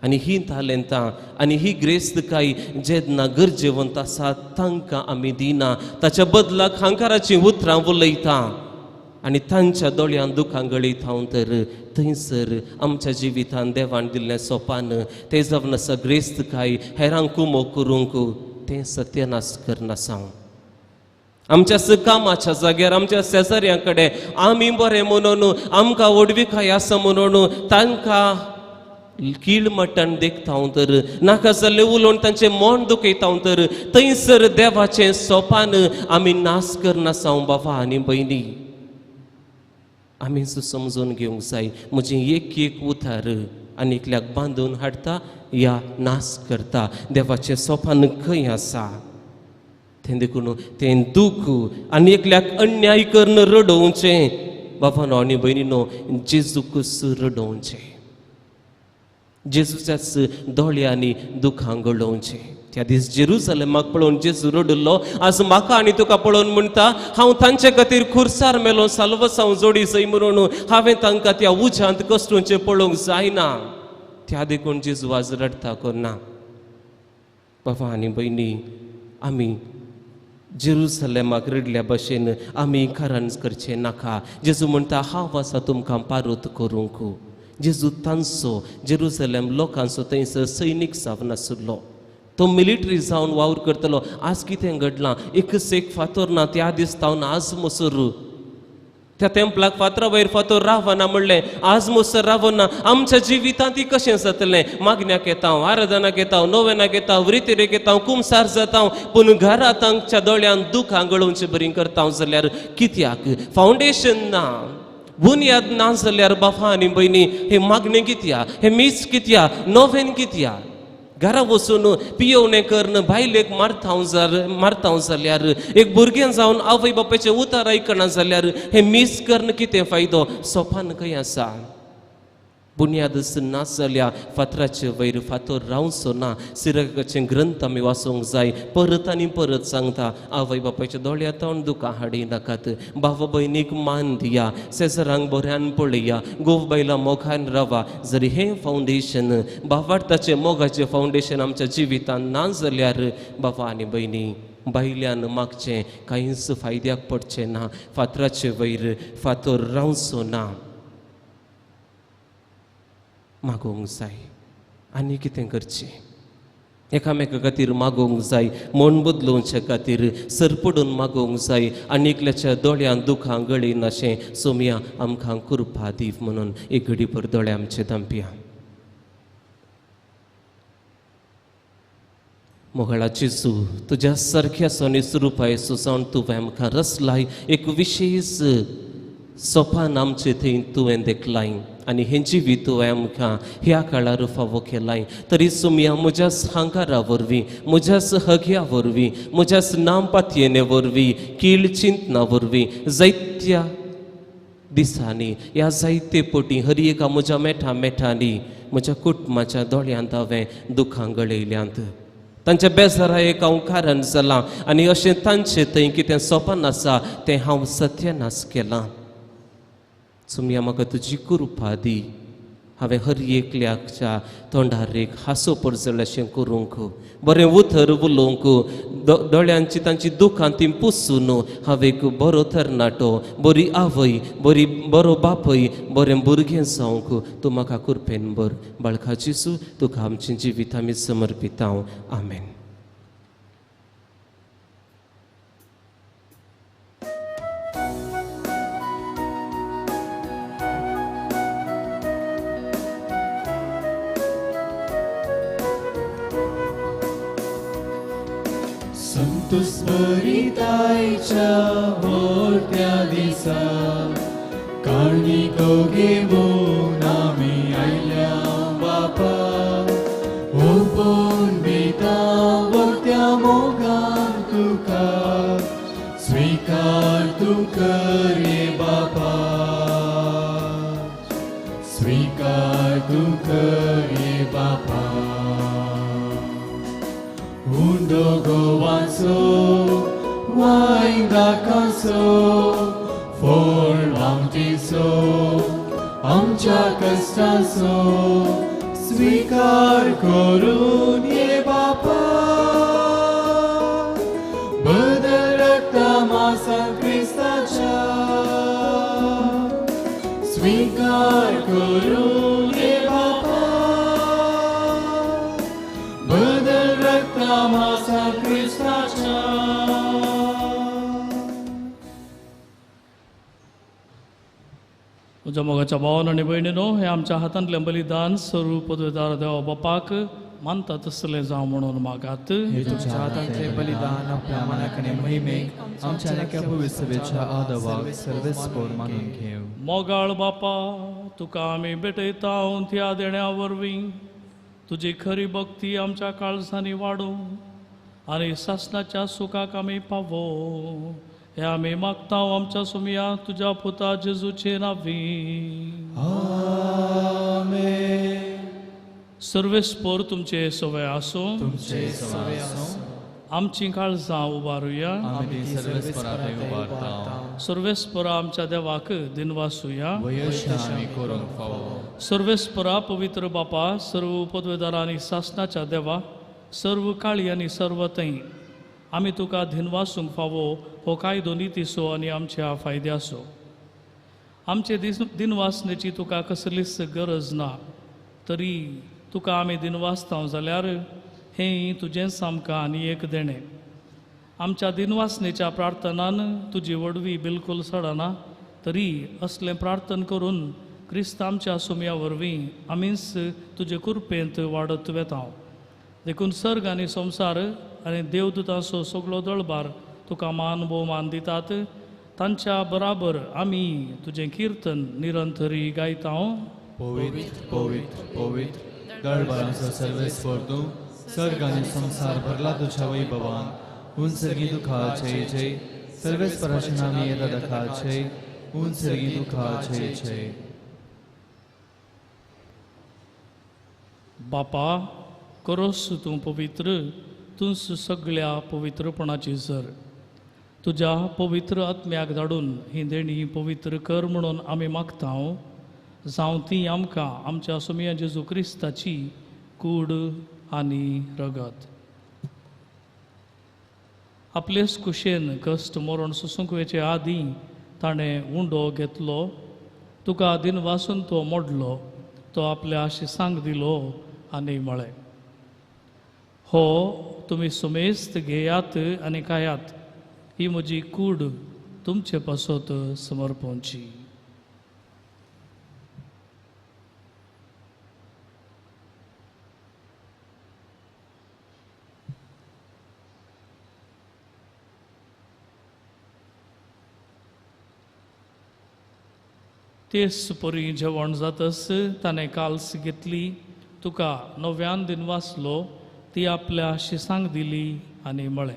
आनी ही तालेंतां आनी ही ग्रेस्तकाय जेन्ना गरजेवंत आसा तांकां आमी दिना ताच्या बदलाक हंकाराची उतरां उलयता आनी तांच्या दोळ्यान दुखां गळयता तर थंयसर आमच्या जिवितान देवान दिल्लें सोपान तें जावन आसा ग्रेस्तकाय हेरांक कुमो करूंक तें सत्यानाश करनासाव. आमच्या कामाच्या जाग्यार आमच्या शेजाऱ्यां कडेन आमी बरें म्हणून आमकां ओडविकाय आसा म्हणून तांकां कीळ मट्टण देखता तर नाका जाल्ले उलोवन तांचें मन दुखयता तर थंयसर देवाचें सोपान आमी नाश करनासाव. बाबा आनी भयणी आमी समजून घेवंक जाय म्हजें एक एक उतार आनीकल्याक बांदून हाडटा या नाश करता. देवाचें सोपान खंय आसा तें देखून तें दूख आनी एकल्याक अन्याय करून रडोवचें. बाबानो आनी भयणीनो जेजूकच रडोवचें, जेजूच्याच दोळ्यांनी दुखां गळोवचें. त्या दीस जेरुसलेमाक पळोवन जेजू रडलो. आज म्हाका आनी तुका पळोवन म्हणटा हांव तांचे खातीर खुर्सार मेलो साल्वसांव जोडी जय म्हणून हांवें तांकां त्या उज्यांत कश्टूंचे पळोवंक जायना. त्या देखून जेजू आज रडता करना. बाबा आनी भयणी आमी जेरुसलेमाक रडल्या भशेन आमी कारण करचें नाका. जेजू म्हणटा हांव आसा तुमकां पारोत करूंक. जेजू तांचो जेरुसलेम लोकांचो थंयसर सैनीक जावन आसलो. तो मिलिटरी जावन वावर करतलो. आज कितें घडलां एकच एक फातर ना त्या दीस तावन आज मसूर त्या तेंपलाक फातरा वयर फातर रावना म्हणलें आज मोसर रावना आमच्या जिवितांत ती कशें जातलें मागण्याक येता आराधनाक येता नोवेनाक येता वृत्तिरेक येता कुमसार जाता पूण घरांत तांच्या दोळ्यान दूख आंगळोवचें बरी करता जाल्यार कित्याक फावंडेशन ना बुनियाद ना जाल्यार बाबा आनी भयणी हे मागणें कित्या हे मीस कित्या नोवेन कित्या घरा वचून पियोवणें करन बायलेक मारता जाल्यार एक भुरगें जावन आवय बापायचें उतार आयकना जाल्यार हे मीस करन कितें फायदो सोपान खंय आसा बुनियादच ना जाल्यार फातराचे वयर फातर रावचो ना सिरकाचें ग्रंथ आमी वाचूंक जाय परत आनी परत सांगता आवय बापायच्या दोळ्या तोंड दुकां हाडी नाकात भाव भयणीक मान दिया सेजरांक बऱ्यान पळया गोव बायलां मोगान रावा जरी हें फावंडेशन भावार्थाचें मोगाचें फावंडेशन आमच्या जिवितांत ना जाल्यार बाबा आनी भयणी बायल्यान मागचें कांयच फायद्याक पडचें ना फातराचे वयर फातर रावचो ना मागोवंक जाय आनी कितें करचें एकामेका खातीर मागोवंक जाय मन बदलोवचे खातीर सरपडून मागोवंक जाय आनीकल्याच्या दोळ्यान दुखां गळीन अशें सोमया आमकां कृपा दीव म्हणून एक घडीभर दोळे आमचे धांपया मोगळा जेजू तुज्या सारक्या सोनी स्वरुपाय सुजावन तुवें आमकां रचलाय एक विशेष सोपान आमचे थंय तुवें देखलाय आनी हें जिवीत तुवें आमकां ह्या काळार फावो केलाय तरी सुमया म्हज्याच हांकारा वरवीं म्हज्याच हग्या वरवीं म्हज्याच नामपातयेने वरवीं कीळ चिंतना वरवीं जायत्या दिसांनी ह्या जायते पटी हर एका म्हज्या मेठांनी म्हज्या कुटुंबाच्या दोळ्यांत हांवें दुखां गळयल्यांत तांच्या बेजारायेक हांव कारण जालां आनी अशें तांचें थंय कितें सोपान आसा तें हांव सत्यानाश केलां सुमया म्हाका तुजी कृपा दी हांवें हर एकल्याच्या तोंडार एक हांसो पडजळ अशें करूंक बरें उतर उलोवंक दोळ्यांची तांची दुखां ती पुसून हांवें एक बरो तरणाटो बरी आवय बरो बापय बरें भुरगें जावंक तूं म्हाका कृपेन बर बाळका जेजू तुका आमचें जिवीत आमी समर्पिता आमेन संतोष भरितायच्या मोठ्या दिसा काणिको घेवन आमी आयल्या बापा ओपून बिता वक्त्या मोगान तुका स्वीकार तू कर ये बापा स्वीकार तू कर ये बापा Undo gowanso, wainda kanso, forlantiso, amcha kastaso, svikar korun ye bapa. Badal rakta masan Kristacha, svikar korun ye bapa. Masa Kristacha म्हज्या मोगाच्या भावान आनी भयणीनो हें आमच्या हातांतलें बलिदान स्वरूप पदवेदार देवा बापाक मानता तसलें जावं म्हणून मागात हे तुझ्या हातांतले बलिदान आपल्या मनाक आनी महिमेक आमच्या नेक्या भव्य सभेच्या आदवाक सर्वेस्पर मानून घेव मोगाळ बापा तुका आमी भेटयता त्या देण्या वरवीं तुजी खरी भक्ती आमच्या काळजांनी वाडो आनी सासणाच्या सुखाक आमी पावो हे आमी मागता आमच्या सुमया तुज्या पुता जेजूचे नांवी आमेन सर्वेस्पर तुमचे सवय आसूं तुमचे सवय आसूं आमची काळजां उबारुया आमी सर्वेस्पराक उबारता सर्वेस्परा आमच्या देवाक दिनवासुया वयशा आमी करूंक फावो सर्वेस्परा पवित्र बापा सर्व पदवेदार आनी सासणाच्या देवा सर्व काळी आनी सर्व थंय आमी तुका दिनवासूंक फावो हो कायदो नितीसो आनी आमच्या फायद्यासो आमचे दिनवासनेची तुका कसलीच गरज ना तरी तुका आमी दिनवासता जाल्यार हें तुजेंच आमकां आनी एक देणें आमच्या दिनवासनेच्या प्रार्थनान तुजी वडवी बिलकुल सडना तरी असलें प्रार्थन करून क्रिस्त आमच्या सुमया वरवीं आमीच तुजे कृपेंत वाडत वेतांव. देखून सर्ग आनी संवसार आनी देवदूतांचो सगळो दळबार तुका मान भोवमान दितात. तांच्या बराबर आमी तुजें किर्तन निरंतरी गायतांव. पवित्र पवित्र पवित्र दळबारांचो सर्वेस्वर तूं, सर्ग आनी संसार भरला तुझ्या वैभवान. उंचरगी दुखाचे जय, सर्वेस्पराचे नामी येता दखाचे, उंचरगी दुखाचे जय. बापा, करोस तूं पवित्र, तूंच सगळ्या पवित्रपणाची झर. तुज्या पवित्र आत्म्याक धाडून ही देणी पवित्र कर म्हणून आमी मागतांव. जावं ती आमकां आमच्या सुमया जेजू क्रिस्ताची कूड आनी रगत. आपलेच कुशेन कश्ट मरण सुसुंकवेचे आदीं ताणें उंडो घेतलो. तुका दिन वासून तो मोडलो. तो आपल्या शिसांक दिलो आनी म्हळें, हो तुमी सुमेस्त घेयात आनी खायात. ही म्हजी कूड तुमचे पासत समर्पोवची. तेच परी जेवण जातस ताणें काल्स घेतली. तुका नव्यान दिन वाचलो. ती आपल्या शिसांक दिली आनी म्हळें,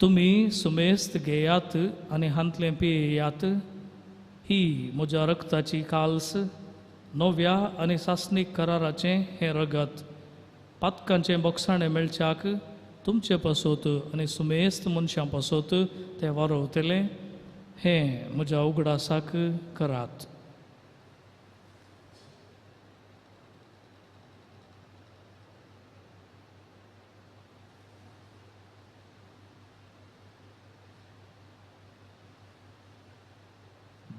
तुमी सुमेस्त घेयात आनी हांतलें पियेयात. ही म्हज्या रक्ताची काल्स, नव्या आनी सासणीक कराराचें हें रगत. पातकांचें बोगसाणें मेळच्याक तुमचे पासत आनी सुमेस्त मनशां पासत तें वारोवतलें. हें म्हज्या उगडासाक करात.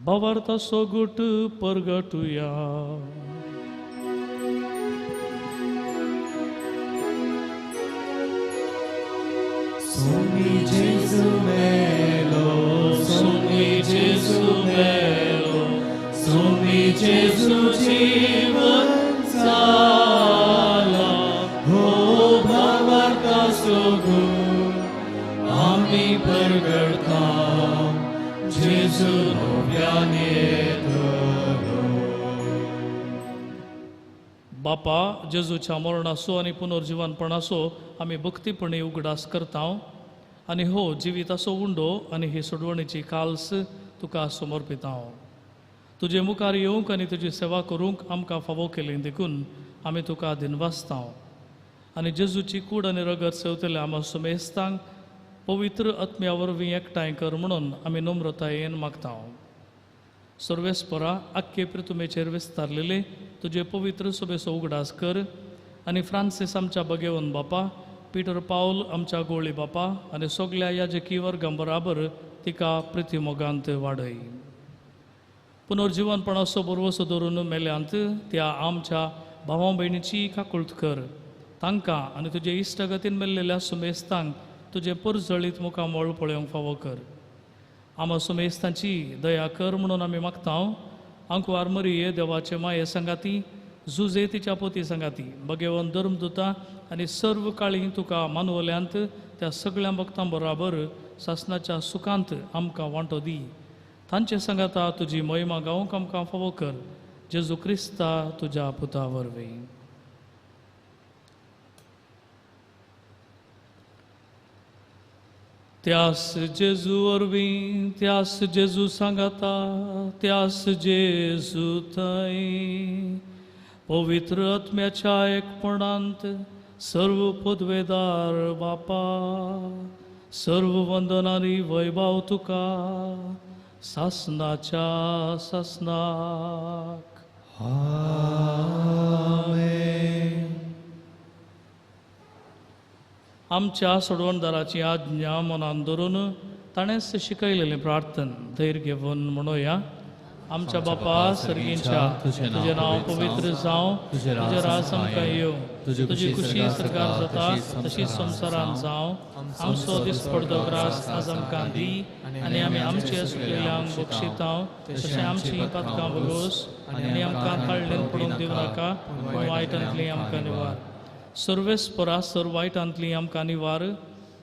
Bavarta gut परगटुया. Sumi Jesu melo, Sumi Jesu melo, Sumi Jesu जीवन झाला. हो भावार्था सोगून आम्ही परगडता. जेजू नव्याने धरो. बापा, जेजूच्या मरणाचो आनी पुनर्जीवनपणाचो आमी भक्तीपणी उगडास करतांव. आनी हो जिविताचो उंडो आनी ही सोडवणेची काल्स तुका समर्पितांव. तुजे मुखार येवंक आनी तुजी सेवा करूंक आमकां फावो केलें देखून आमी तुका दिनवासतांव. आनी जेजूची कूड आनी रगत सेवतले आमा सुमेस्तांक पवित्र आत्म्या वरवीं एकठांय कर म्हणून आमी नम्रतायेन मागतांव. सर्वेस्परा, आख्खे पृथ्वीचेर विस्तारलेले तुजे पवित्र सभेचो उगडास कर. आनी फ्रांसीस आमच्या बगेवन बापा, पीटर पावल आमच्या गोळी बापा आनी सगळ्या याजकी वर्गां बराबर तिका प्रितीमोगांत वाडय. पुनर्जीवनपणाचो बरवसो धरून मेल्यांत त्या आमच्या भावां भयणीची काकुळट कर. तांकां आनी तुजे इश्टगतीन मेल्लेल्या सुमेस्तांक तुजे परजळीत मुखामोळ पळोवंक फावो कर. आमा सुमेस्तांची दया कर म्हणून आमी मागतांव. आंकवार मरिये, देवाचे माये संगाती, जुजे तिच्या पोती संगाती, भगेवन धर्मदुता आनी सर्व काळी तुका मानवल्यांत त्या सगळ्या भक्तां बराबर सासणाच्या सुखांत आमकां वांटो दी. तांचे संगाता तुजी महिमा गावंक आमकां फावो कर. जेजू क्रिस्ता तुज्या पुता वरवीं. त्यास जेजू वरवीं, त्यास जेजू सांगाता, त्यास जेजू थंय पवित्र आत्म्याच्या एकपणांत सर्व पदवेदार बापा, सर्व वंदनानी वैभव तुका सासणाच्या सासणाक. आमेन. आमच्या सोडवणदाराची आज्ञा मनान धरून ताणेंच शिकयलेलें प्रार्थन धैर्य घेवन म्हणुया. आमच्या बापा सर्गींच्या तुझे नाव पवित्र जावं, तुझे राज आमकां येवं, तुझी खुशी सरकार जाता तशीच संवसारान जावं. आमचो दिसपडतो ग्रास आज आमकां दी, आनी आमी आमचे सुकलेल्यांक बक्षितांव, तशें आमची पातकां बगोस, आनी आमकां ताळणेन पडूंक दिवं नाका, पूण वायटांतली आमकां निवार. सर्वेस परास सर्व वायटांतली आमकां निवार.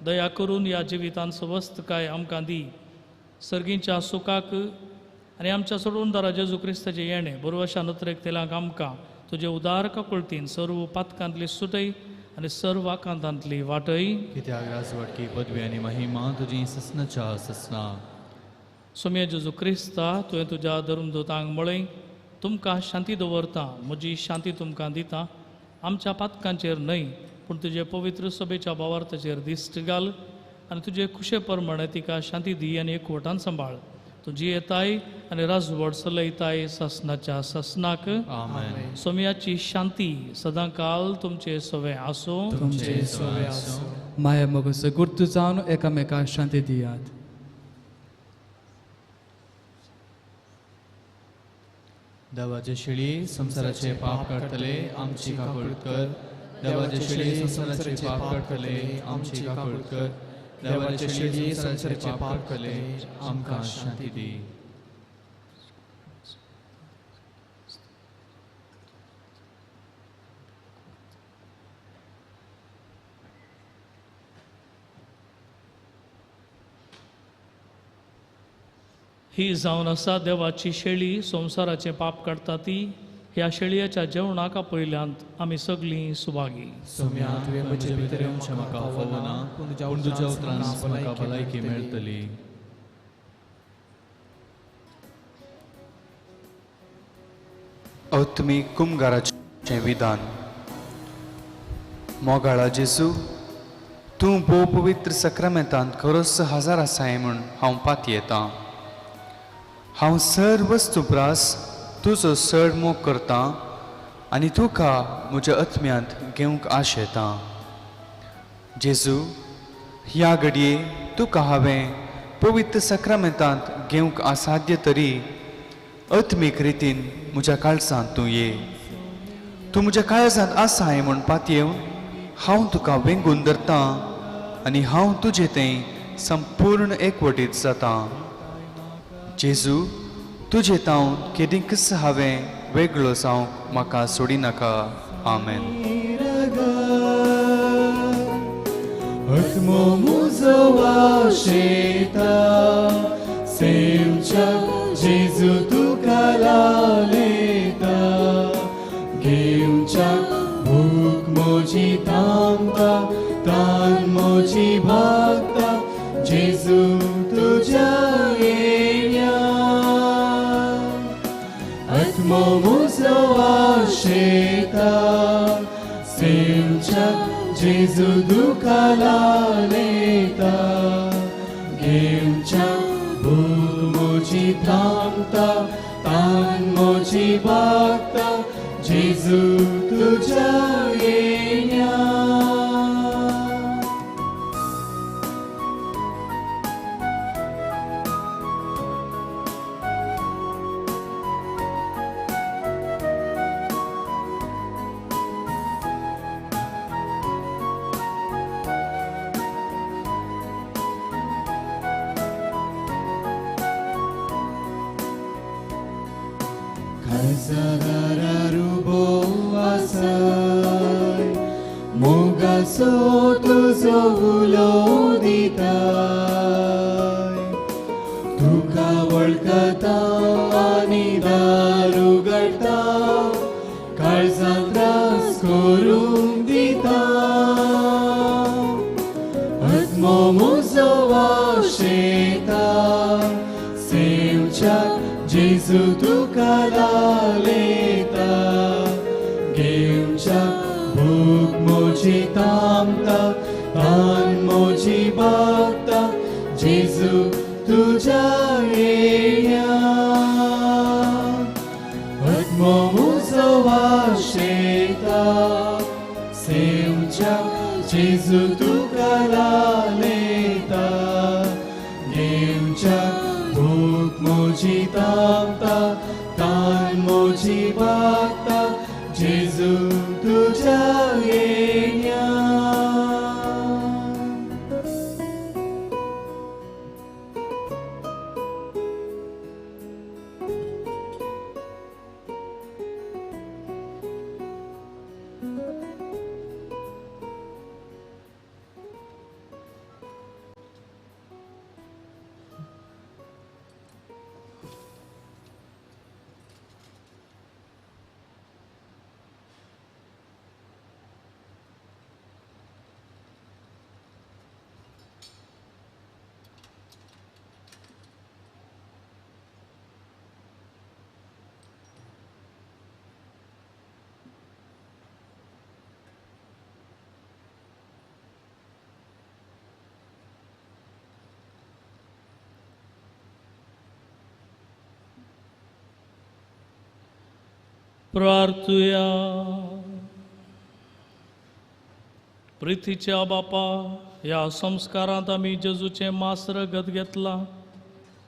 दया करून ह्या जिवितांत सवस्त काय आमकां दी. सर्गींच्या सुखाक आनी आमच्या सोडूनदारा जेजू क्रिस्ताचे येणे बरोवशा नत्रेक तेलांक आमकां तुजे उदार ककुळतीन सर्व पातकांतली सुटय आनी सर्व आकांतांतली वाटय. कित्याक राजवटकी पदवी आनी महिमा तुजी ससनाच्या ससना. सोम्या जेजू क्रिस्ता तुवें तुज्या धर्मदूतांक म्हळें, तुमकां शांती दवरता, म्हजी शांती तुमकां दिता. आमच्या पातकांचेर न्हय, पूण तुजे पवित्र सभेच्या भावार्थाचेर दिश्ट घाल, आनी तुजे खुशे प्रमाणे तिका शांती दी आनी एकवटान सांबाळ. तुजी येताय आनी राजवट चलयताय ससनाच्या ससनाक. आमेन. सोम्याची शांती सदां काल तुमचे सवे आसो. तुमचे सवे आसो. माया मोगस गुर्तू जावन एकामेकाक शांती दियात. देवाचे शिळी संसाराचे पाप काडटले आमची काकूळ कर. देवाचे शिळी संसाराचे पाप काडटले आमची काकूळ कर. देवाचे शिळी संसाराचे पाप काडले आमकां शांती दी. ही जावन आसा देवाची शेळी संवसाराचे पाप काडटा ती. ह्या शेळयेच्या जेवणाका पयल्यांत आमी सगळीं सुभागी. सोम्या तुवें म्हजे भितर येवचें म्हाका फावना, पूण तुज्या उतरांत म्हाका भलायकी मेळटली. औत्मीक कुमगाराचें विधान. मोगाळा जेजू, तूं भोव पवित्र सक्रामेंतांत खरोच हजार आसाय म्हूण हांव पात येतां. हांव सर वस्तू प्रास तुजो चड मोग करतां आनी तुका म्हज्या आत्म्यांत घेवंक आश येता. जेजू, ह्या घडये तुका हांवें पवित्र सक्रामेंतांत घेवंक असाध्य तरी आत्मीक रितीन म्हज्या काळजांत तूं ये. तूं म्हज्या काळजांत आसाय म्हूण पातयेवन हांव तुका वेंगून धरतां आनी हांव तुजें तें संपूर्ण एकवटीत जातां. जेजू, तुजे तावन केदींच हांवें वेगळो जावंक म्हाका सोडी नाका. आमेन. आत्मो मुजो वाशेता, सेवच्या जेजू तुका लालयता. घेवच्या भूक म्हजी तांबता, तान म्हजी भागता. जेजू तुज्या आत्मो मुजो वाशेता, सेवच्या जेजू तुका लालयता. घेवच्या भूक म्हजी थांबता, तान म्हजी भागता. जेजू तुज्या येण्या. Kazararubo asai, mogaso tuzo uloditai. Tuka वळखता आनी दारू गळटा, काळजांत त्रास करूंक दिता. आत्मो म्हजो वाशेता, सेवच्या जेजू तुका लालयता. घेवच्या भूक म्हजी थांबता, तान म्हजी भागता. जेजू तुज्या येण्या. आत्मो म्हजो वाशेता, सेवच्या जेजू तुका लालयता. घेवच्या भूक म्हजी थांबता, प्रार्थुया. प्रितीच्या बापा, ह्या संस्कारांत आमी जेजूचें मांस रगत घेतला.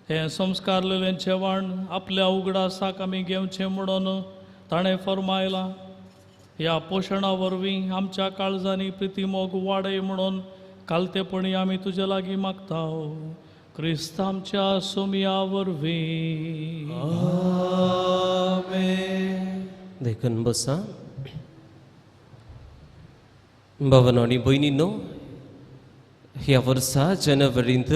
हे संस्कारलेलें जेवण आपल्या उगडासाक आमी घेवचें म्हणून ताणें फरमायलां. ह्या पोशणा वरवीं आमच्या काळजांनी प्रिती मोग वाडय म्हणून कालतेपणी आमी तुजे लागीं मागता. क्रिस्त आमच्या सोमिया वरवीं. देखून बसा. भावांनो आनी भयणींनो, ह्या वर्सा जानेवारींत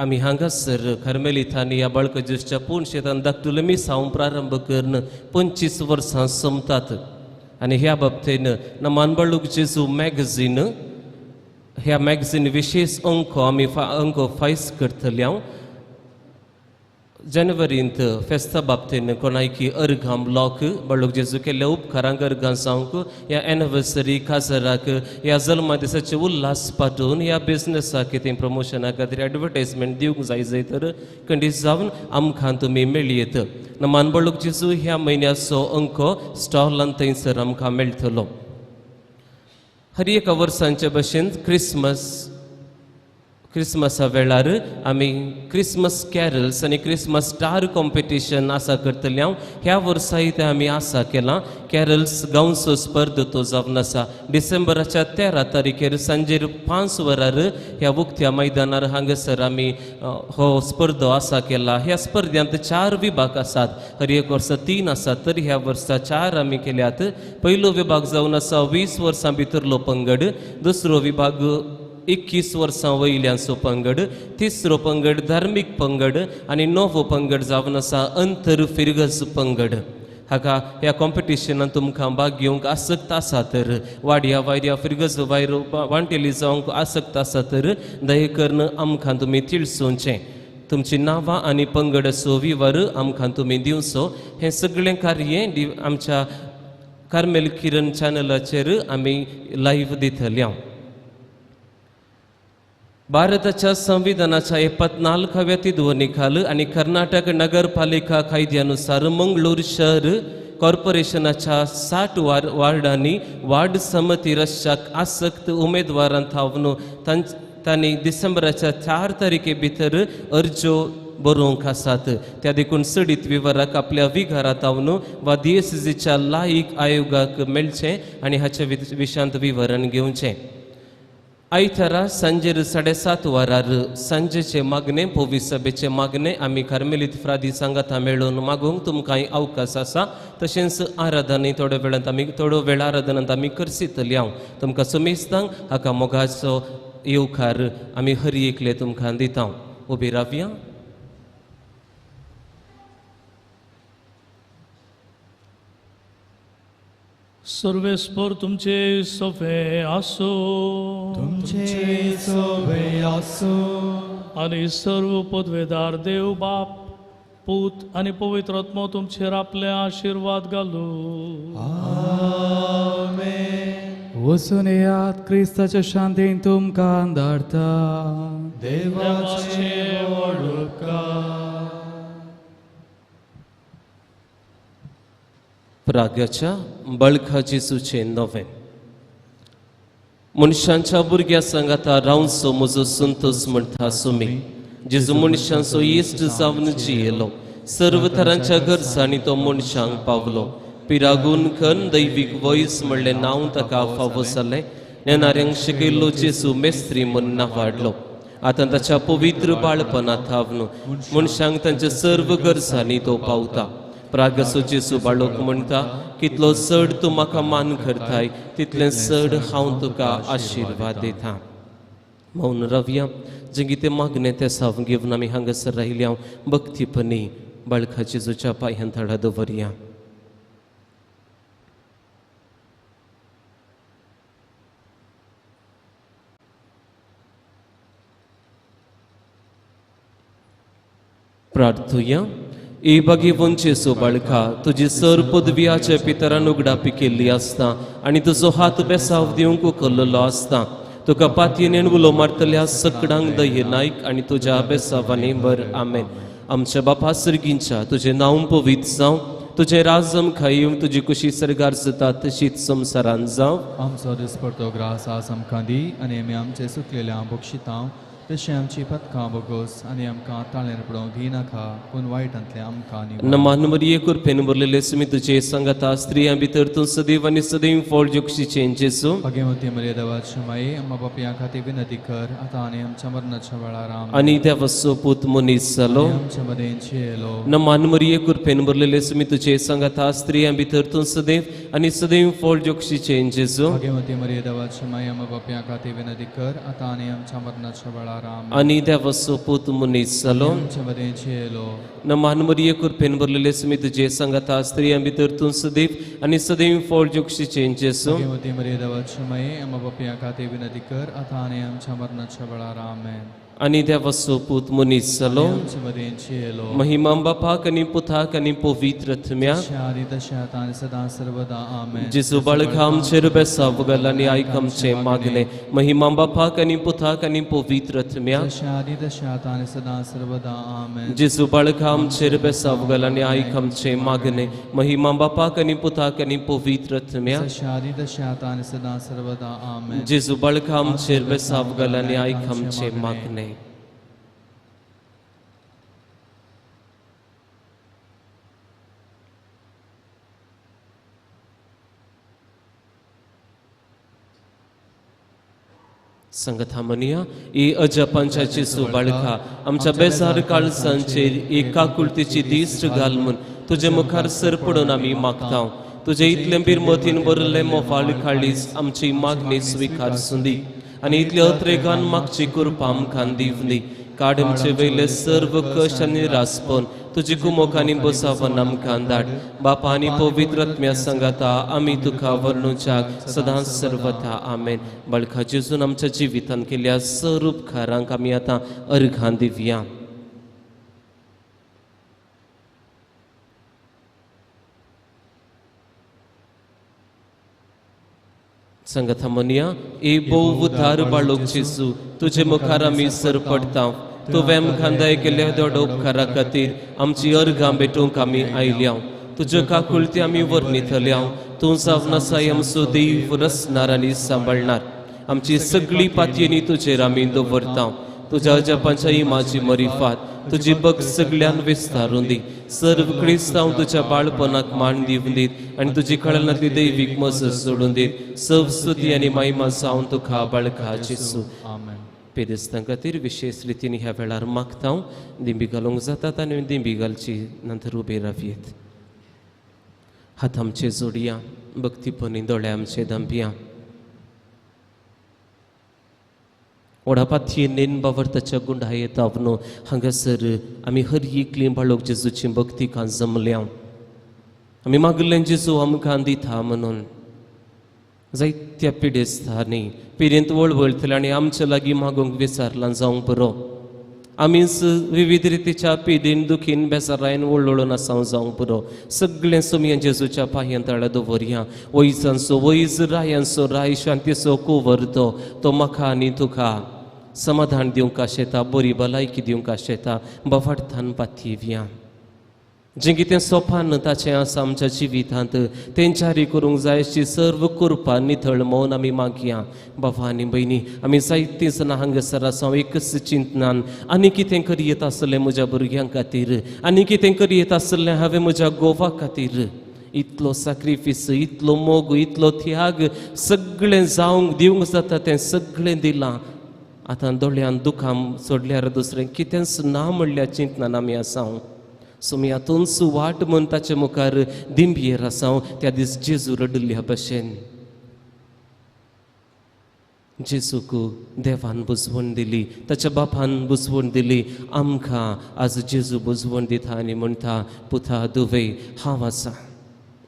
आमी हांगासर कार्मेलितांनी ह्या बाळका जेजूच्या पोंशेतान धाकटुले मिसांव प्रारंभ करून 25 वर्सां संपतात. आनी ह्या बाबतीन नमानबाळूक जेजू मॅगझीन, ह्या मॅगझीन विशेष अंक आमी अंक फायज करतले. हांव जानेवारींत फेस्ता बाबतीन कोणायकी अर्घां ब्लॉक बाळूक जेजू केल्ल्या उपकारांक अर्घां जावंक, ह्या एनिवर्सरी काजराक, ह्या जल्मा दिसाचे उल्हास पाठोवन ह्या बिझनेसाक कितें प्रमोशना खातीर एडवर्टायजमेंट दिवंक जाय तर खंडीत जावन आमकां तुमी मेळयेत. नमान बाळूक जेजू ह्या म्हयन्याचो अंक स्टॉलान थंयसर आमकां मेळटलो. हर एका वर्सांचे भशेन क्रिसमसा वेळार आमी क्रिसमस कॅरल्स आनी क्रिसमस स्टार कॉम्पिटिशन आसा करतले. ह्या वर्साय ते आमी आसा केलां. कॅरल्स गांवचो स्पर्ध तो जावन आसा. डिसेंबराच्या 13 तारखेर सांजेर 5 वरार ह्या उक्त्या मैदानार हांगासर आमी हो स्पर्धो आसा केला. ह्या स्पर्धांत 4 विभाग आसात. हर एक वर्सा 3 आसात, तर ह्या वर्सा 4 आमी केल्यात. पयलो विभाग जावन आसा 20 वर्सां भितरलो पंगड. दुसरो विभाग 21 वर्सां वयल्यांचो पंगड. तिसरो पंगड धार्मीक पंगड आनी 9वो पंगड जावन आसा अंतर फिरगज पंगड. हाका ह्या कॉम्पिटिशनान तुमकां भाग घेवंक आसक्त आसा तर, वाड्या वायऱ्या फिरगज वायरो वांटेली जावंक आसक्त आसा तर दये करून आमकां तुमी तिळसूचें. तुमची नांवां आनी पंगडाचो विवर आमकां तुमी दिवचो. हें सगळें कार्य आमच्या कार्मेल किरण चॅनलाचेर आमी लायव्ह दितले. भारताच्या संविधानाच्या 74व्या तिद्वनिखाल आणि कर्नाटक नगरपालिका कायद्यानुसार मंगळूर शहर कॉर्पोरेशनाच्या 60 वार्डांनी वार्ड समिती रश्याक आसक्त उमेदवारां थावन तांणी डिसेंबराच्या 4 तारखे भितर अर्जो बरोवंक आसात. त्या देखून सडीत विवराक आपल्या विघारांत थावन वा DSCच्या लायक आयोगाक मेळचें आनी हाचे विशांत विवरण घेवचें. आयतारा सांजेर 7:30 वरार सांजेचे मागणे पोवी सभेचे मागणे आमी कार्मेलीत फ्रादी सांगाता मेळोवन मागूंक तुमकांय अवकाश आसा. तशेंच आराधनय थोडो वेळ आराधनांत आमी करसितली. हांव तुमकां समेस्तांक हाका मोगाचो येवकार आमी हरी एकले तुमकां दिता. उबी रावया. सर्वेस्पर तुमचे सोफे आसो, तुमचे सोबे आसो. आणि सर्व पदवेदार देव बाप, पूत आणि पवित्र आत्मा तुमचेर आपले आशीर्वाद घालू. आमेन. वचून येयात, क्रिस्ताच्या शांतीन तुमकां धाडटा. देवाचे वळखा. प्राग्याच्या बळखा जेजूचे नवे. मनशांच्या भुरग्या सांगाता रावचो म्हजो संतोष म्हणटा सुमी. जेजू मनशांचो इश्ट जावन जियेलो. सर्व तरांच्या गरजांनी तो मनशांक पावलो. पिरागून खन दैवीक वयस म्हणलें नांव ताका फावो जालें. नेणाऱ्यांक शिकयल्लो जेजू मेस्त्री म्हूण नांवाडलो. आतां ताच्या पवित्र बाळपणांत थावन मनशांक तांच्या सर्व गरजांनी तो पावता. प्रागसो जेजू बाळोक म्हणटा, कितलो चड तूं म्हाका मान करताय तितलें चड हांव तुका आशिर्वाद दिता. मौन रावया. जें कितें मागणें तें साव घेवन आमी हांगासर रायल्या. भक्तीपणी बाळका जेजूच्या पांयां तळा दवरया. प्रार्थुया. एबागी वंचेचो बाळका, तुजी सर पदव्याच्या पितरान उगडापी केल्ली आसता आनी तुजो हात बेसाव दिवंक उखल्लो आसता. तुका पातयेन उलो मारतल्या सकडांक दये नायक आनी तुज्या बेसावांनी बर. आमेन. आमच्या बापा सर्गींच्या तुजें नांव पवित्र जावं. तुझे राजम खाईम तुझी कुशी सरगार जाता तशीच संसारान जाव आमचो दिसपडतो ग्रास आज आमकां दी आनी आमी आमचे सुकलेल्या बक्षितांव तशें आमची पथकां बगोस आनी आमकां ताळेर पडोवंक दिनाका पूण वायटांतले आमकां निवार. नमान मरिये कुरपेन बरलेले सुमी तुझे संगता स्त्रियां भितर तूं सदैव आनी सदैव फळ जोगशीचे जेजू भाग्यवती मरिया देवाची माये आम्हा बापया खातीर विनंती कर आतां आनी आमच्या मरणाच्या वेळार आमेन. आनी देवाचो पूत मनीस जालो आनी आमच्या मदेंची येलो नमान मरिये कुरपेन बरलेले सुमी तुझे संगता स्त्रियां भितर तूं सदैव आनी सदैव फळ जोगशीचे जेजू भाग्यवती मरिया देवाची माये आम्हा बापया खातीर विनंती कर आतां आनी आमच्या मरणाच्या वेळार आमेन. आनी देवाचो पूत मनीस जालो आमच्या मदेंची येलो नमान मरिये कुरपेन बरलेले सुमी तुझे संगता स्त्रियां भितर तूं सदैव आनी सदैव फळ जोगशीचे जेजू भाग्यवती मरिया देवाची माये आम्हा बापया खातीर विनंती कर आतां आनी आमच्या मरणाच्या वेळार आमेन. आनी देवाचो पूत मनीस जालो आमच्या मदेंची येलो महिमा बापाक आनी पुताक आनी पवित्र आत्म्याक तशें आदी तशें आतां आनी सदां सर्वदा आमेन. जेजू बाळका आमचेर बेसावगल आनी आयक आमचे मागणे महिमा बापाक आनी पुताक आनी पवित्र आत्म्याक तशें आदी तशें आतां आनी सदां सर्वदा आमेन. जेजू बाळका आमचेर बेसावगल आनी आयक आमचे मागणे महिमा बापाक आनी पुताक आनी पवित्र आत्म्याक तशें आदी तशें आतां आनी सदां सर्वदा आमेन. जेजू बाळका आमचेर बेसावगल आनी आयक आमचे मागणे. संगता म्हणया ई अजपांच्याची सुबाळका आमच्या बेजार काळजांचेर एका कुळतीची दिश्ट घाल म्हूण तुजे मुखार सर पडून आमी मागता. तुजे इतले बिरमतीन बरले मोफाळ काळीज आमची मागणी स्विकार सुंदी आनी इतले अत्रेगान मागची कृपा आमकां दिवली. काड आमचे वयले सर्व कश्ट आनी रासपण तुजी कुमोकांनी बसावन आमकां धाड. बापा आनी पवित्र आत्म्या सांगाता आमी तुका वर्णुच्याक सदां सर्वथा आमेन. बाळका जेजून आमच्या जिवितान केल्या सर्व उपकारांक आमी आतां अर्घां दिवया. संगता म्हणया ए बोव उद्धार बाळोक जेजू तुजे मुखार आमी सर पडटा. तुवें आमकां दय केल्या देडो उपकारा खातीर आमची अर्घां भेटोवंक आमी आयल्या. तुज्यो काकुळटी आमी वर्णितल्या. तूं जावन आसाय आमचो देव रचणार आनी सांबाळणार. आमची सगळी पातयेनी तुजेर आमी दवरता. तुज्या जपांच्या इमाची मरिफात तुजी बग सगळ्यान विस्तारून दी. सर्व क्रिस्तांव तुज्या बाळपणाक मान दिवन दीत आनी तुजी कळनातली दैवीक मजत सोडून दीत. सव स्तुती आनी महिमा जावन तुका बाळका जेजू आमेन. पेरिस्तां खातीर विशेष रितीन ह्या वेळार मागता. दिंबी घालूंक जातात आनी दिंबी घालची नंतर उबे रावयेत. हात आमचे जोडया भक्तीपणी दोळे आमचे धांपया. ओडापाथी नेन बावर्ताच्या गुंडाये तावनो हांगासर आमी हर एकली बाळोक जेजूची भक्ती का जमल्या. आमी मागलें जेजू आमकां दिता म्हणून जायत्या पिडेस्तांनी पिरेंत वळवळतले आनी आमच्या लागीं मागोंक विचारलां जावंक बरो. आमीच विविध रितीच्या पिडीन दुखीन बेसारायन वळवळून आसांव जावंक बरो. सगळें सोमया जेजूच्या पांयां तळ्या दवरया. वैसांचो वैज रायांचो राय शांतीचो कुंवर तो म्हाका आनी तुका समाधान दिवंक आशेता. बरी भलायकी दिवंक आशेता. बवार्थान पातयेवया. जें कितें सोपान ताचें आसा आमच्या जिवितांत तें जारी करूंक जाय अशी सर्व कृपा नितळ मौन आमी मागया. बाबा आनी भयणी आमी जायतीं जाणां हांगासर आसा एकच चिंतनान आनी कितें करीत आसलें म्हज्या भुरग्यां खातीर आनी कितें करीत आसलें हांवें म्हज्या गोवा खातीर. इतलो सॅक्रिफीस इतलो मोग इतलो त्याग सगळें जावंक दिवंक जाता तें सगळें दिलां. आतां दोळ्यान दुखां सोडल्यार दुसरें कितेंच ना म्हणल्या चिंतनान आमी आसा. सोमी हातून सुवाट म्हूण ताचे मुखार दिंबयेर आसां. त्या दीस जेजू रडल्या भशेन जेजूक देवान बुजवण दिली. ताच्या बापान बुजवण दिली. आमकां आज जेजू बुजवण दिता आनी म्हणटा पुता दुवे हांव आसा.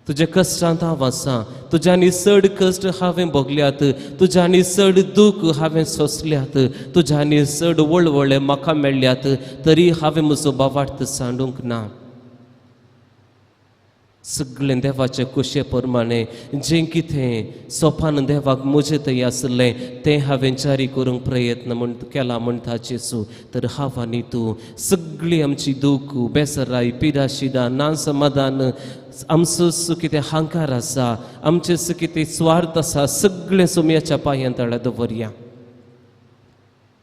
तुज्या कश्टांत हांव आसा. तुज्यांनी चड कश्ट हांवें भोगल्यात. तुज्यांनी चड दूख हांवें सोंसल्यात. तुज्यांनी चड वळवळे म्हाका मेळ्ळ्यात तरी हांवें म्हजो बावार्थ सांडूंक ना. सगळे देवाचे कुशे प्रमाणे जें कितें सोपान देवाक म्हजे थंय आसलें तें हांवें जारी करूंक प्रयत्न केला म्हणटा जेसू. तर हांव आनी तूं सगळीं आमची दूख बेसराय पिडा शिडा ना समाधान आमचो कितें हांकार आसा आमचें कितें स्वार्थ आसा सगळें सोमयाच्या पांयां तळ्या दवरया.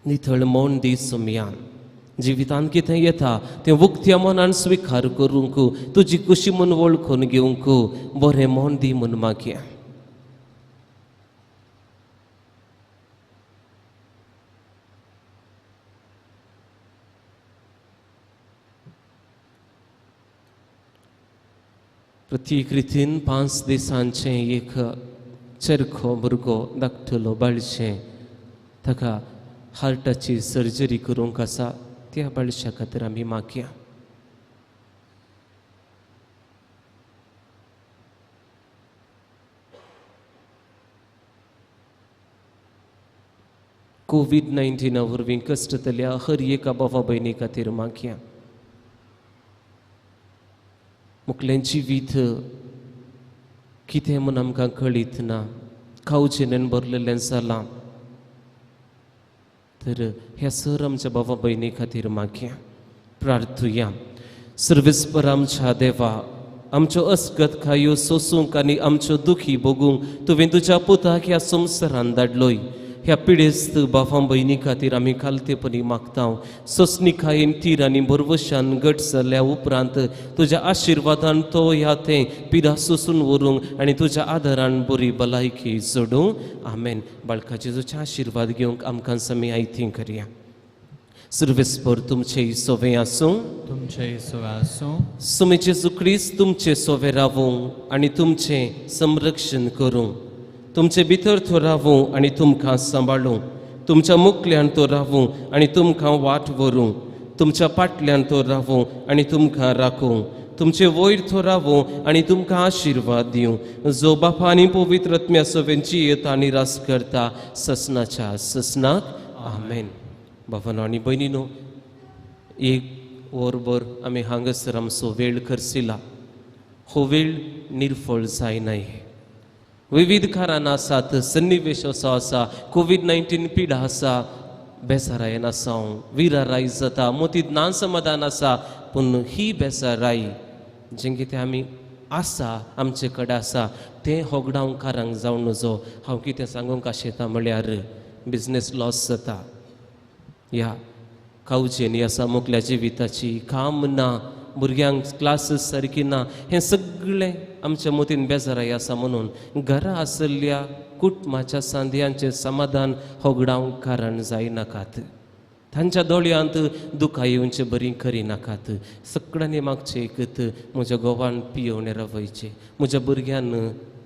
नितळ मौन दी सोमया. जिवितांत कितें येता तें उक्त्या मनान स्विकार करूंक तुजी कुशी म्हूण वळखून घेवंक बरें मौन दी म्हूण मागया. प्रत्येक रितीन 5 दिसांचें एक चरखो भुरगो धाकटलो बाळशें ताका हार्टाची सर्जरी करूंक आसा त्या बाळशा खातीर आमी मागया. कोविड-19 वरवीं कश्टतल्या हर एका भावा भयणी खातीर मागया. मुखलें जिवीत कितें म्हूण आमकां कळीत ना खावचें भरलेलें जालां तर ह्या सर आमच्या भावा भयणी खातीर मागया. प्रार्थुया. सर्वेस्पर आमच्या देवा आमच्यो अस्कत खायो सोसूंक आनी आमच्यो दुखी भोगूंक तुवें तुज्या पुताक ह्या संवसारांत धाडलोय. ह्या पिडेस्त भावां भयणी खातीर आमी खालतेपणी मागता. सोंसणी खायेन तीर आनी भरवशान घट जाल्या उपरांत तुज्या आशिर्वादान तो ह्या तें पिडा सोसून व्हरूंक आनी तुज्या आदारान बरी भलायकी जोडूं. आमेन. बाळका जेजूचे आशिर्वाद घेवंक आमकां समी आयतीं करया. सर्वेस्पर तुमचे सोवे आसूं. तुमचे सोवे आसूं. सुमे जेजू क्रिस्त तुमचे सोवे रावूं आनी तुमचें संरक्षण करूं. तुमचे भितर तो रावूं आनी तुमकां सांबाळूं. तुमच्या मुखल्यान तो रावूं आनी तुमकां वाट व्हरूं. तुमच्या फाटल्यान तो रावूं आनी तुमकां राखूं. तुमचे वयर तो रावूं आनी तुमकां आशिर्वाद दिवं. जो बापा आनी पवित्र आत्म्या सोबेंची येता आनी रास करता ससनाच्या ससनाक. आमेन. भावांनो आनी भयणीनो एक वरभर आमी हांगासर आमचो वेळ करसिला. हो वेळ निर्फळ जायनाय. विविध कारणां आसात. सन्निवेश असो आसा. कोविड-19 पिडा आसा. बेसारायन आसा. विराराय जाता. मोतीत ना समाधान आसा. पूण ही बेसाराय जें कितें आमी आसा आमचे कडेन आसा तें होगडावकारांक जावन नजो. हांव कितें सांगूंक आशेता म्हळ्यार बिजनेस लॉस जाता. ह्या खावचें आसा मुखल्या जिविताची काम ना भुरग्यांक क्लासीस सारकी ना हें सगळें आमच्या मतीन बेजाराय आसा. म्हणून घरा आसल्या कुटुंबाच्या सांद्यांचें समाधान होगडावंक कारण जायनाकात. तांच्या दोळ्यांत दुखां येवचें बरी करिनाकात. सगळ्यांनी मागचें एकत म्हज्या गोवान पियोवन रावयचें. म्हज्या भुरग्यान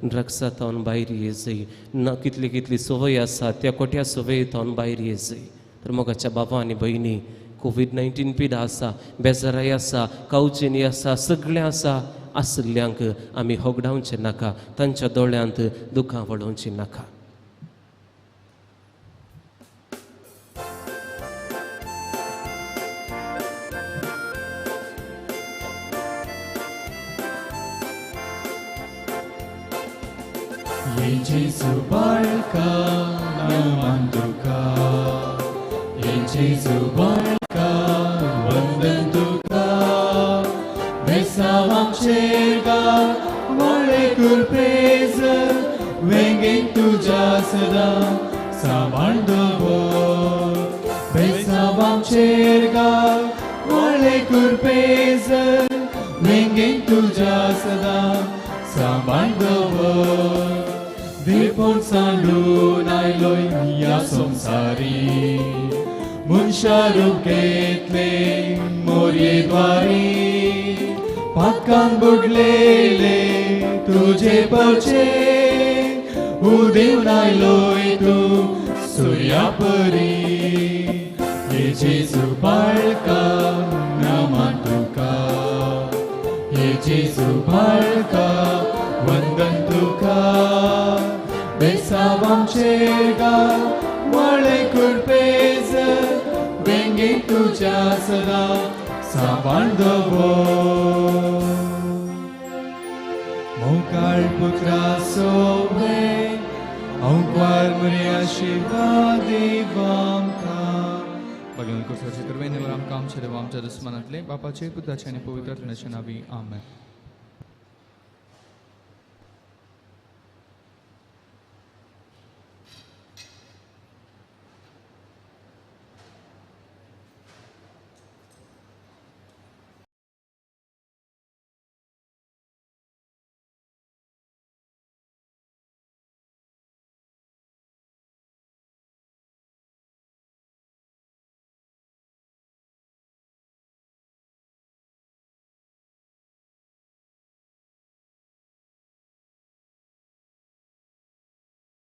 ड्रग्सांतल्यान भायर येजय. ना कितली कितली संवय आसा त्या खोट्या संवयेंतल्यान भायर येजय. तर मोगाच्या बाबा आनी भयणी कोविड-19 पिडा आसा. बेजाराय आसा. खावचें आसा. सगळें आसा. आसल्यांक आमी होगडावचें नाका. तांच्या दोळ्यांत दुखां वळोवचीं नाका. Jesu barca naman tuka. Jesu barca vandan tuka. Besawam cherga vale kurpeza. Vengen tuja sada samandavo. Besawam cherga vale kurpeza. Vengen tuja sada samandavo. Depon sandu nailoy ya somsari. Munsharup ketle morye dwari. Patkan budlele tuje parche. Udev nailoy tu surya pari. Ye Jesu barka naman tuka. Ye Jesu barka vandan tuka. Besawam cherga vale kurpeza. Vengen tuja sada samandavo. पुत्रा सोवे औंकार मरिया शिवा देवामका भगवान को सचे करवे ने आमकां आमच्या देवा आमच्या दुस्मनातले बापाचे पुत्राचे आणि पवित्र आत्म्याचे नावी आमेन.